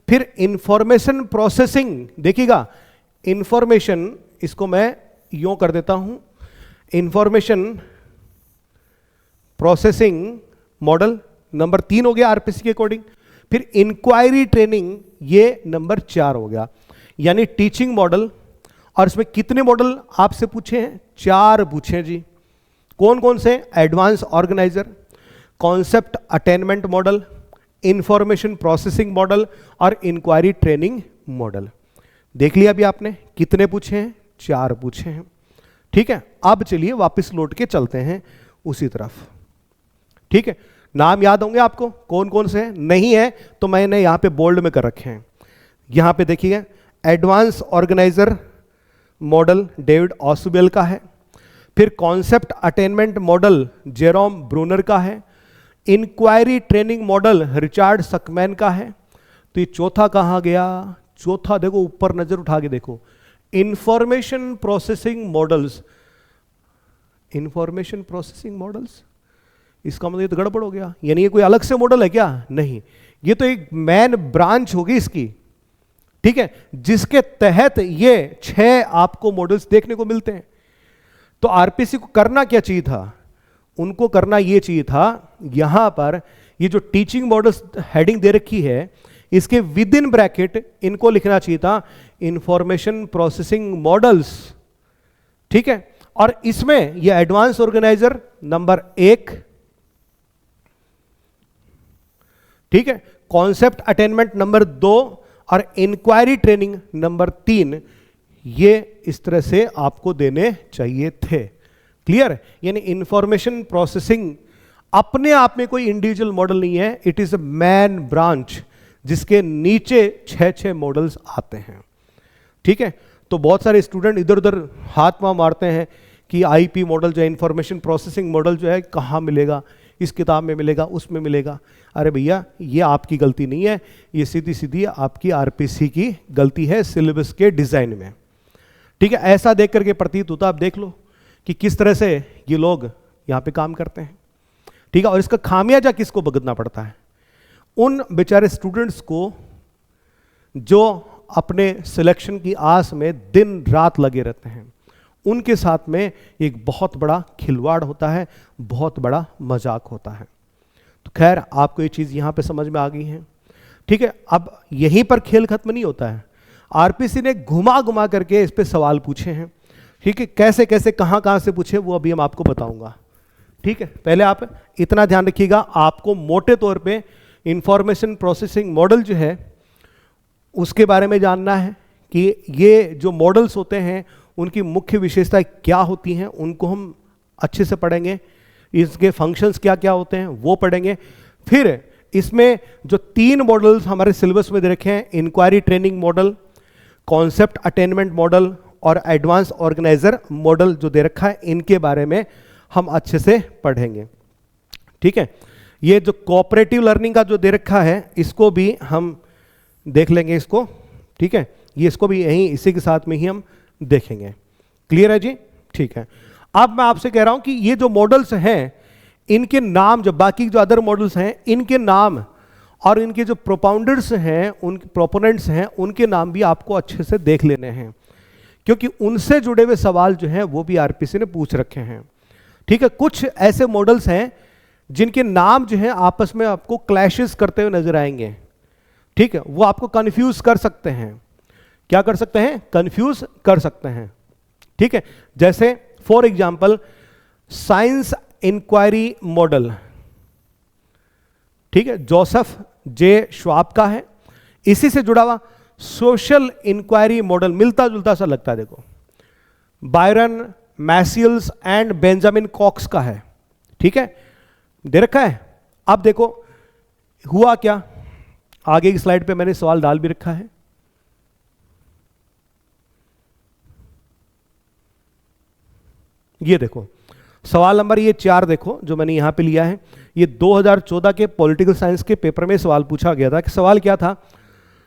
Speaker 1: फिर इंफॉर्मेशन प्रोसेसिंग, देखिएगा इंफॉर्मेशन, इसको मैं यूं कर देता हूं, इंफॉर्मेशन प्रोसेसिंग मॉडल नंबर 3 हो गया आरपीसी के अकॉर्डिंग। फिर इंक्वायरी ट्रेनिंग, ये नंबर 4 हो गया। यानी टीचिंग मॉडल, और इसमें कितने मॉडल आपसे पूछे हैं? 4 पूछे जी। कौन कौन से? Advance organiser, concept attainment model, information processing model और इंक्वायरी ट्रेनिंग मॉडल। देख लिया अभी आपने कितने पूछे हैं? 4 पूछे हैं। ठीक है, अब चलिए वापस लौट के चलते हैं उसी तरफ। ठीक है, नाम याद होंगे आपको कौन कौन से हैं? नहीं है तो मैंने यहां पे बोल्ड में कर रखे हैं। यहां पे देखिए, एडवांस ऑर्गेनाइजर मॉडल डेविड ऑसुबेल का है, फिर concept attainment model Jerome Bruner का है, इंक्वायरी ट्रेनिंग मॉडल रिचार्ड सकमैन का है। तो ये चौथा कहां गया? चौथा देखो, ऊपर नजर उठा के देखो, information processing models. Information processing models, इसका मतलब ये तो गड़बड़ हो गया, यानी ये कोई अलग से मॉडल है क्या? नहीं, ये तो एक मैन ब्रांच होगी इसकी, ठीक है, जिसके तहत ये 6 आपको मॉडल्स देखने को मिलते हैं। तो आरपीसी को करना क्या चाहिए था? उनको करना ये चाहिए था, यहां पर ये जो टीचिंग मॉडल्स हेडिंग दे रखी है, इसके विद इन ब्रैकेट इनको लिखना चाहिए था इंफॉर्मेशन प्रोसेसिंग मॉडल्स, ठीक है। और इसमें ये एडवांस ऑर्गेनाइजर नंबर 1, ठीक है, कॉन्सेप्ट अटेनमेंट नंबर 2 और इंक्वायरी ट्रेनिंग नंबर 3, ये इस तरह से आपको देने चाहिए थे। क्लियर? यानी इंफॉर्मेशन प्रोसेसिंग अपने आप में कोई इंडिविजुअल मॉडल नहीं है, it is a man branch जिसके नीचे 6 मॉडल्स आते हैं, ठीक है। तो बहुत सारे स्टूडेंट इधर उधर हाथ वहाँ मारते हैं कि आईपी मॉडल जो है, इंफॉर्मेशन प्रोसेसिंग मॉडल जो है, कहाँ मिलेगा? इस किताब में मिलेगा, उसमें मिलेगा। अरे भैया, ये आपकी गलती नहीं है, ये सीधी सीधी आपकी आरपीसी की गलती है सिलेबस के डिजाइन में, ठीक है। ऐसा देख करके प्रतीत होता, आप देख लो कि किस तरह से ये लोग यहाँ पे काम करते हैं, ठीक है। और इसका खामियाजा किसको भुगतना पड़ता है? उन बेचारे स्टूडेंट्स को जो अपने सिलेक्शन की आस में दिन रात लगे रहते हैं, उनके साथ में एक बहुत बड़ा खिलवाड़ होता है, बहुत बड़ा मजाक होता है। तो खैर, आपको ये चीज़ यहाँ पे समझ में आ गई है, ठीक है। अब यहीं पर खेल खत्म नहीं होता है, आरपीसी ने घुमा घुमा करके इस पे सवाल पूछे हैं, ठीक है। कैसे कैसे, कहाँ कहाँ से पूछे, वो अभी हम आपको बताऊंगा, ठीक है। पहले आप इतना ध्यान रखिएगा, आपको मोटे तौर पे इंफॉर्मेशन प्रोसेसिंग मॉडल जो है उसके बारे में जानना है कि ये जो मॉडल्स होते हैं उनकी मुख्य विशेषताएं क्या होती हैं, उनको हम अच्छे से पढ़ेंगे। इसके फंक्शंस क्या क्या होते हैं वो पढ़ेंगे। फिर इसमें जो 3 मॉडल्स हमारे सिलेबस में दे रखे हैं, inquiry training model, concept attainment model और एडवांस ऑर्गेनाइजर मॉडल जो दे रखा है, इनके बारे में हम अच्छे से पढ़ेंगे, ठीक है। ये जो कोऑपरेटिव लर्निंग का जो दे रखा है, इसको भी हम देख लेंगे इसको, ठीक है। ये इसको भी यहीं इसी के साथ में ही हम देखेंगे। क्लियर है जी? ठीक है। अब मैं आपसे कह रहा हूं कि ये जो मॉडल्स हैं, इनके नाम, जो बाकी जो अदर मॉडल्स हैं, इनके नाम और इनके जो प्रोपाउंडर्स हैं, उनके प्रोपोनेंट्स हैं, उनके नाम भी आपको अच्छे से देख लेने हैं, क्योंकि उनसे जुड़े हुए सवाल जो हैं वो भी आरपीसी ने पूछ रखे हैं, ठीक है। कुछ ऐसे मॉडल्स हैं जिनके नाम जो है आपस में आपको क्लैशेस करते हुए नजर आएंगे, ठीक है। वो आपको कंफ्यूज कर सकते हैं। क्या कर सकते हैं? कंफ्यूज कर सकते हैं, ठीक है। जैसे for example science inquiry model, ठीक है, जोसेफ जे श्वाब का है। इसी से जुड़ा हुआ सोशल इंक्वायरी मॉडल, मिलता जुलता सा लगता है, देखो, बायरन मैसियल्स एंड बेंजामिन कॉक्स का है, ठीक है, दे रखा है। अब देखो हुआ क्या, आगे की स्लाइड पे मैंने सवाल डाल भी रखा है। ये देखो सवाल नंबर ये 4 देखो जो मैंने यहां पे लिया है, ये 2014 के पॉलिटिकल साइंस के पेपर में सवाल पूछा गया था। कि सवाल क्या था?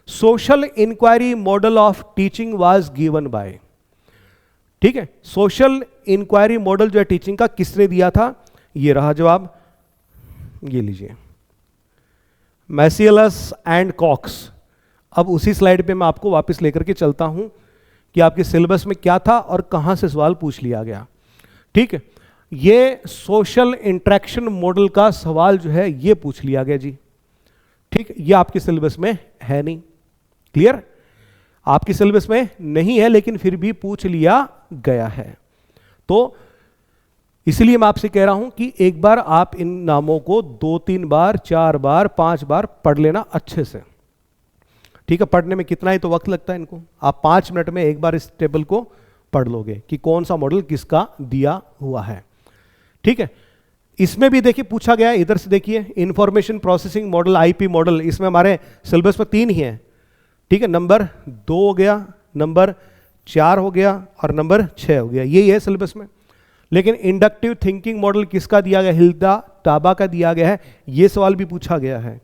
Speaker 1: Social inquiry model of teaching was given by, ठीक है। सोशल इंक्वायरी मॉडल जो है टीचिंग का किसने दिया था? ये रहा जवाब, ये लीजिए, मैसियलस एंड कॉक्स। अब उसी स्लाइड पे मैं आपको वापस लेकर के चलता हूं कि आपके सिलेबस में क्या था और कहां से सवाल पूछ लिया गया, ठीक है। ये सोशल इंटरेक्शन मॉडल का सवाल जो है ये पूछ लिया गया जी, ठीक। ये आपके सिलेबस में है नहीं, क्लियर, आपके सिलेबस में नहीं है, लेकिन फिर भी पूछ लिया गया है। तो इसलिए मैं आपसे कह रहा हूं कि एक बार आप इन नामों को 2-3 बार, 4 बार, 5 बार पढ़ लेना अच्छे से, ठीक है। पढ़ने में कितना ही तो वक्त लगता है इनको, आप 5 मिनट में एक बार इस टेबल को पढ़ लोगे कि कौन सा मॉडल किसका दिया हुआ है, ठीक है। इसमें भी देखिए पूछा गया है, इधर से देखिए, information processing model, IP model, इसमें हमारे सिलेबस में 3 ही हैं, ठीक है। नंबर 2 हो गया, नंबर 4 हो गया और नंबर 6 हो गया, यही है सिलेबस में। लेकिन इंडक्टिव थिंकिंग मॉडल किसका दिया गया? हिल्डा टाबा का दिया गया है। ये सवाल भी पूछा गया है,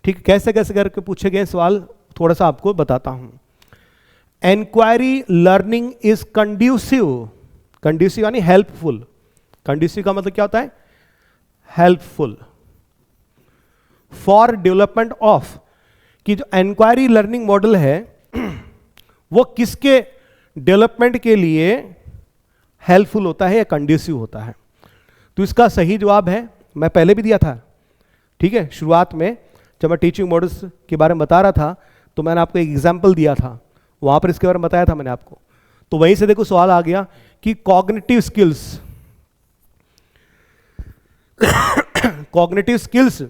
Speaker 1: ठीक। कैसे कैसे करके पूछे गए सवाल थोड़ा सा आपको बताता हूं। Inquiry learning is conducive, conducive यानी हेल्पफुल। कंड्यूसिव का मतलब क्या होता है? हेल्पफुल फॉर डेवलपमेंट ऑफ, कि जो इंक्वायरी लर्निंग मॉडल है वो किसके डेवलपमेंट के लिए हेल्पफुल होता है या कंड्यूसिव होता है? तो इसका सही जवाब है, मैं पहले भी दिया था, ठीक है। शुरुआत में जब मैं टीचिंग मॉडल्स के बारे में बता रहा था तो मैंने आपको एक एग्जाम्पल दिया था, वहां पर इसके बारे में बताया था मैंने आपको। तो वहीं से देखो सवाल आ गया कि कॉग्निटिव स्किल्स, कॉग्निटिव स्किल्स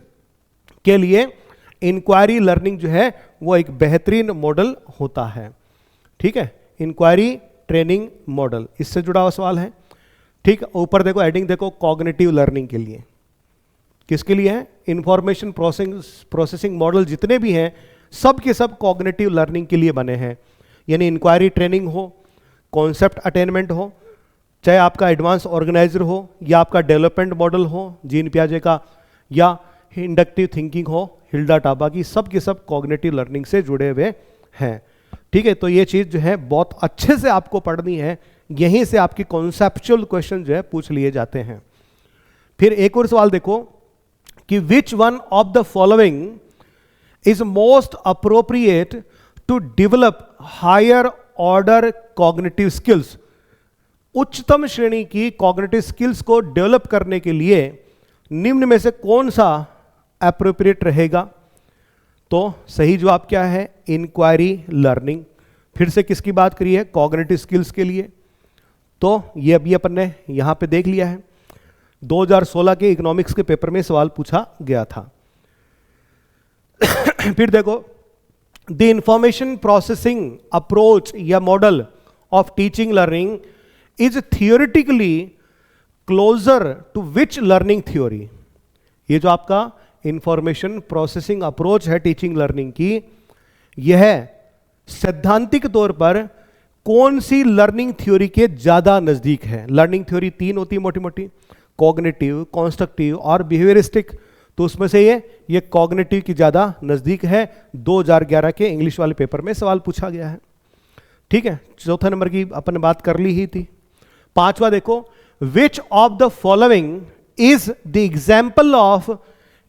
Speaker 1: के लिए इंक्वायरी लर्निंग जो है वो एक बेहतरीन मॉडल होता है, ठीक है। इंक्वायरी ट्रेनिंग मॉडल, इससे जुड़ा हुआ सवाल है, ठीक। ऊपर देखो हेडिंग देखो, कॉग्निटिव लर्निंग के लिए, किसके लिए है? इंफॉर्मेशन प्रोसेसिंग मॉडल जितने भी हैं सब के सब कॉग्निटिव लर्निंग के लिए बने हैं। यानी इंक्वायरी ट्रेनिंग हो, कॉन्सेप्ट अटेनमेंट हो, चाहे आपका एडवांस ऑर्गेनाइजर हो या आपका डेवलपमेंट मॉडल हो जीन पियाजे का, या इंडक्टिव थिंकिंग हो हिल्डा टाबा की, सब के सब कॉग्निटिव लर्निंग से जुड़े हुए हैं, ठीक है। तो ये चीज़ जो है बहुत अच्छे से आपको पढ़नी है, यहीं से आपके कॉन्सेप्चुअल क्वेश्चन जो है पूछ लिए जाते हैं। फिर एक और सवाल देखो कि which one of the following is most appropriate to develop higher order cognitive skills. उच्चतम श्रेणी की कॉग्निटिव स्किल्स को डेवलप करने के लिए निम्न में से कौन सा एप्रोप्रिएट रहेगा? तो सही जवाब क्या है? Inquiry learning. फिर से किसकी बात करी है? कॉग्निटिव स्किल्स के लिए। तो ये अभी अपन ने यहां पे देख लिया है, 2016 के इकोनॉमिक्स के पेपर में सवाल पूछा गया था। फिर देखो, द इंफॉर्मेशन प्रोसेसिंग अप्रोच या model of teaching learning is theoretically closer to which learning theory? ये जो आपका इंफॉर्मेशन प्रोसेसिंग अप्रोच है टीचिंग लर्निंग की, यह सैद्धांतिक तौर पर कौन सी लर्निंग थ्योरी के ज्यादा नजदीक है? लर्निंग थ्योरी 3 होती है मोटी मोटी, कॉग्निटिव, कंस्ट्रक्टिव और बिहेवियरिस्टिक। तो उसमें से ये कॉग्निटिव की ज्यादा नजदीक है। 2011 के इंग्लिश वाले पेपर में सवाल पूछा गया है, ठीक है। चौथा नंबर की अपन ने बात कर ली ही थी। पांचवा देखो, which of the following is the example of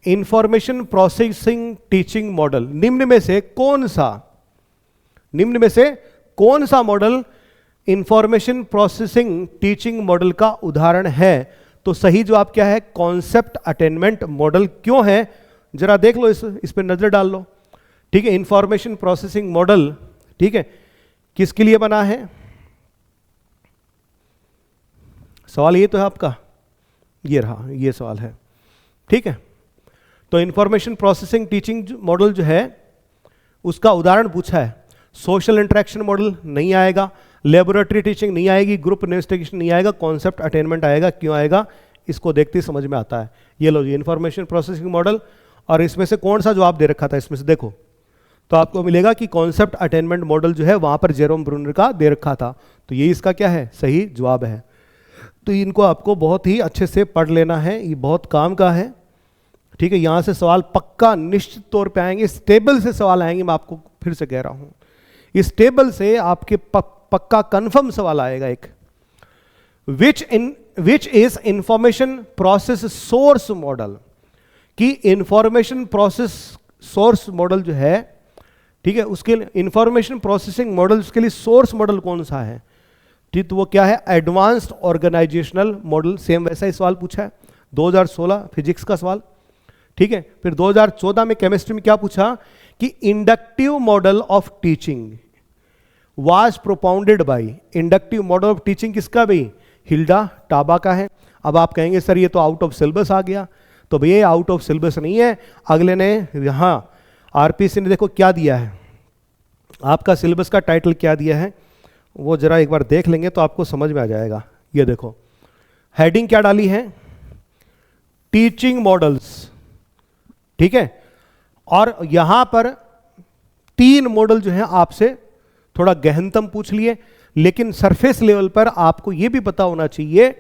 Speaker 1: information processing teaching model? निम्न में से कौन सा model information processing teaching model का उदाहरण है? तो सही जवाब क्या है? Concept attainment model. क्यों है जरा देख लो, इस पर नजर डाल लो, ठीक है। इंफॉर्मेशन प्रोसेसिंग मॉडल, ठीक है, किसके लिए बना है? सवाल ये तो है आपका, ये रहा, ये सवाल है, ठीक है। तो इंफॉर्मेशन प्रोसेसिंग टीचिंग मॉडल जो है उसका उदाहरण पूछा है। सोशल इंटरेक्शन मॉडल नहीं आएगा, लेबोरेटरी टीचिंग नहीं आएगी, ग्रुप इन्वेस्टिगेशन नहीं आएगा, कॉन्सेप्ट अटेनमेंट आएगा। क्यों आएगा? इसको देखते ही समझ में आता है। ये लो जी इंफॉर्मेशन प्रोसेसिंग मॉडल, और इसमें से कौन सा जवाब दे रखा था? इसमें से देखो तो आपको मिलेगा कि कॉन्सेप्ट अटेनमेंट मॉडल जो है वहां पर जेरोम ब्रूनर का दे रखा था। तो ये इसका क्या है? सही जवाब है। तो इनको आपको बहुत ही अच्छे से पढ़ लेना है, ये बहुत काम का है, ठीक है। यहां से सवाल पक्का निश्चित तौर पे आएंगे, स्टेबल से सवाल आएंगे। मैं आपको फिर से कह रहा हूं, इस टेबल से आपके पक्का कंफर्म सवाल आएगा एक। Which is information process source model? कि इंफॉर्मेशन प्रोसेस सोर्स मॉडल जो है, ठीक है, उसके इंफॉर्मेशन प्रोसेसिंग मॉडल, उसके लिए सोर्स मॉडल कौन सा है? ठीक, तो वो क्या है? Advanced organisational model. सेम वैसा ही सवाल पूछा है 2016 फिजिक्स का सवाल, ठीक है। फिर 2014 में केमिस्ट्री में क्या पूछा कि inductive model of teaching was propounded bye. Inductive model of teaching किसका भाई? हिल्डा टाबा का है। अब आप कहेंगे सर ये तो आउट ऑफ सिलेबस आ गया। तो भैया आउट ऑफ सिलेबस नहीं है, अगले ने यहां आरपीसी ने देखो क्या दिया है, आपका सिलेबस का टाइटल क्या दिया है वो जरा एक बार देख लेंगे तो आपको समझ में आ जाएगा। ये देखो हेडिंग क्या डाली है? टीचिंग मॉडल्स, ठीक है। और यहां पर 3 मॉडल जो है आपसे थोड़ा गहनतम पूछ लिए, लेकिन सरफेस लेवल पर आपको यह भी पता होना चाहिए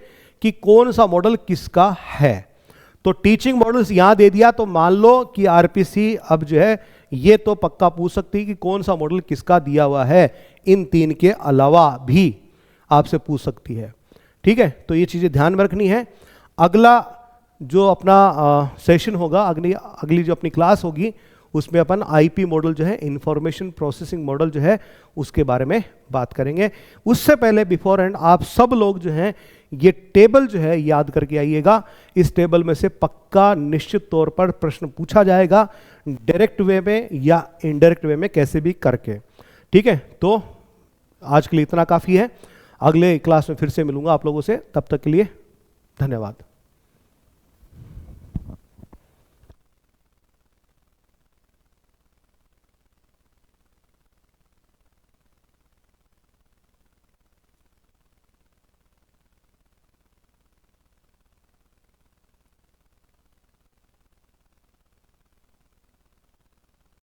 Speaker 1: कि कौन सा मॉडल किसका है। तो टीचिंग मॉडल्स यहां दे दिया, तो मान लो कि आरपीसी अब जो है ये तो पक्का पूछ सकती है कि कौन सा मॉडल किसका दिया हुआ है, इन 3 के अलावा भी आपसे पूछ सकती है, ठीक है। तो ये चीजें ध्यान में रखनी है। अगला जो अपना सेशन होगा, अगली जो अपनी क्लास होगी, उसमें अपन आईपी मॉडल जो है, इंफॉर्मेशन प्रोसेसिंग मॉडल जो है, उसके बारे में बात करेंगे। उससे पहले बिफोर एंड आप सब लोग जो हैं ये टेबल जो है याद करके आइएगा। इस टेबल में से पक्का निश्चित तौर पर प्रश्न पूछा जाएगा, डायरेक्ट वे में या इनडायरेक्ट वे में, कैसे भी करके, ठीक है। तो आज के लिए इतना काफी है। अगले क्लास में फिर से मिलूंगा आप लोगों से, तब तक के लिए धन्यवाद।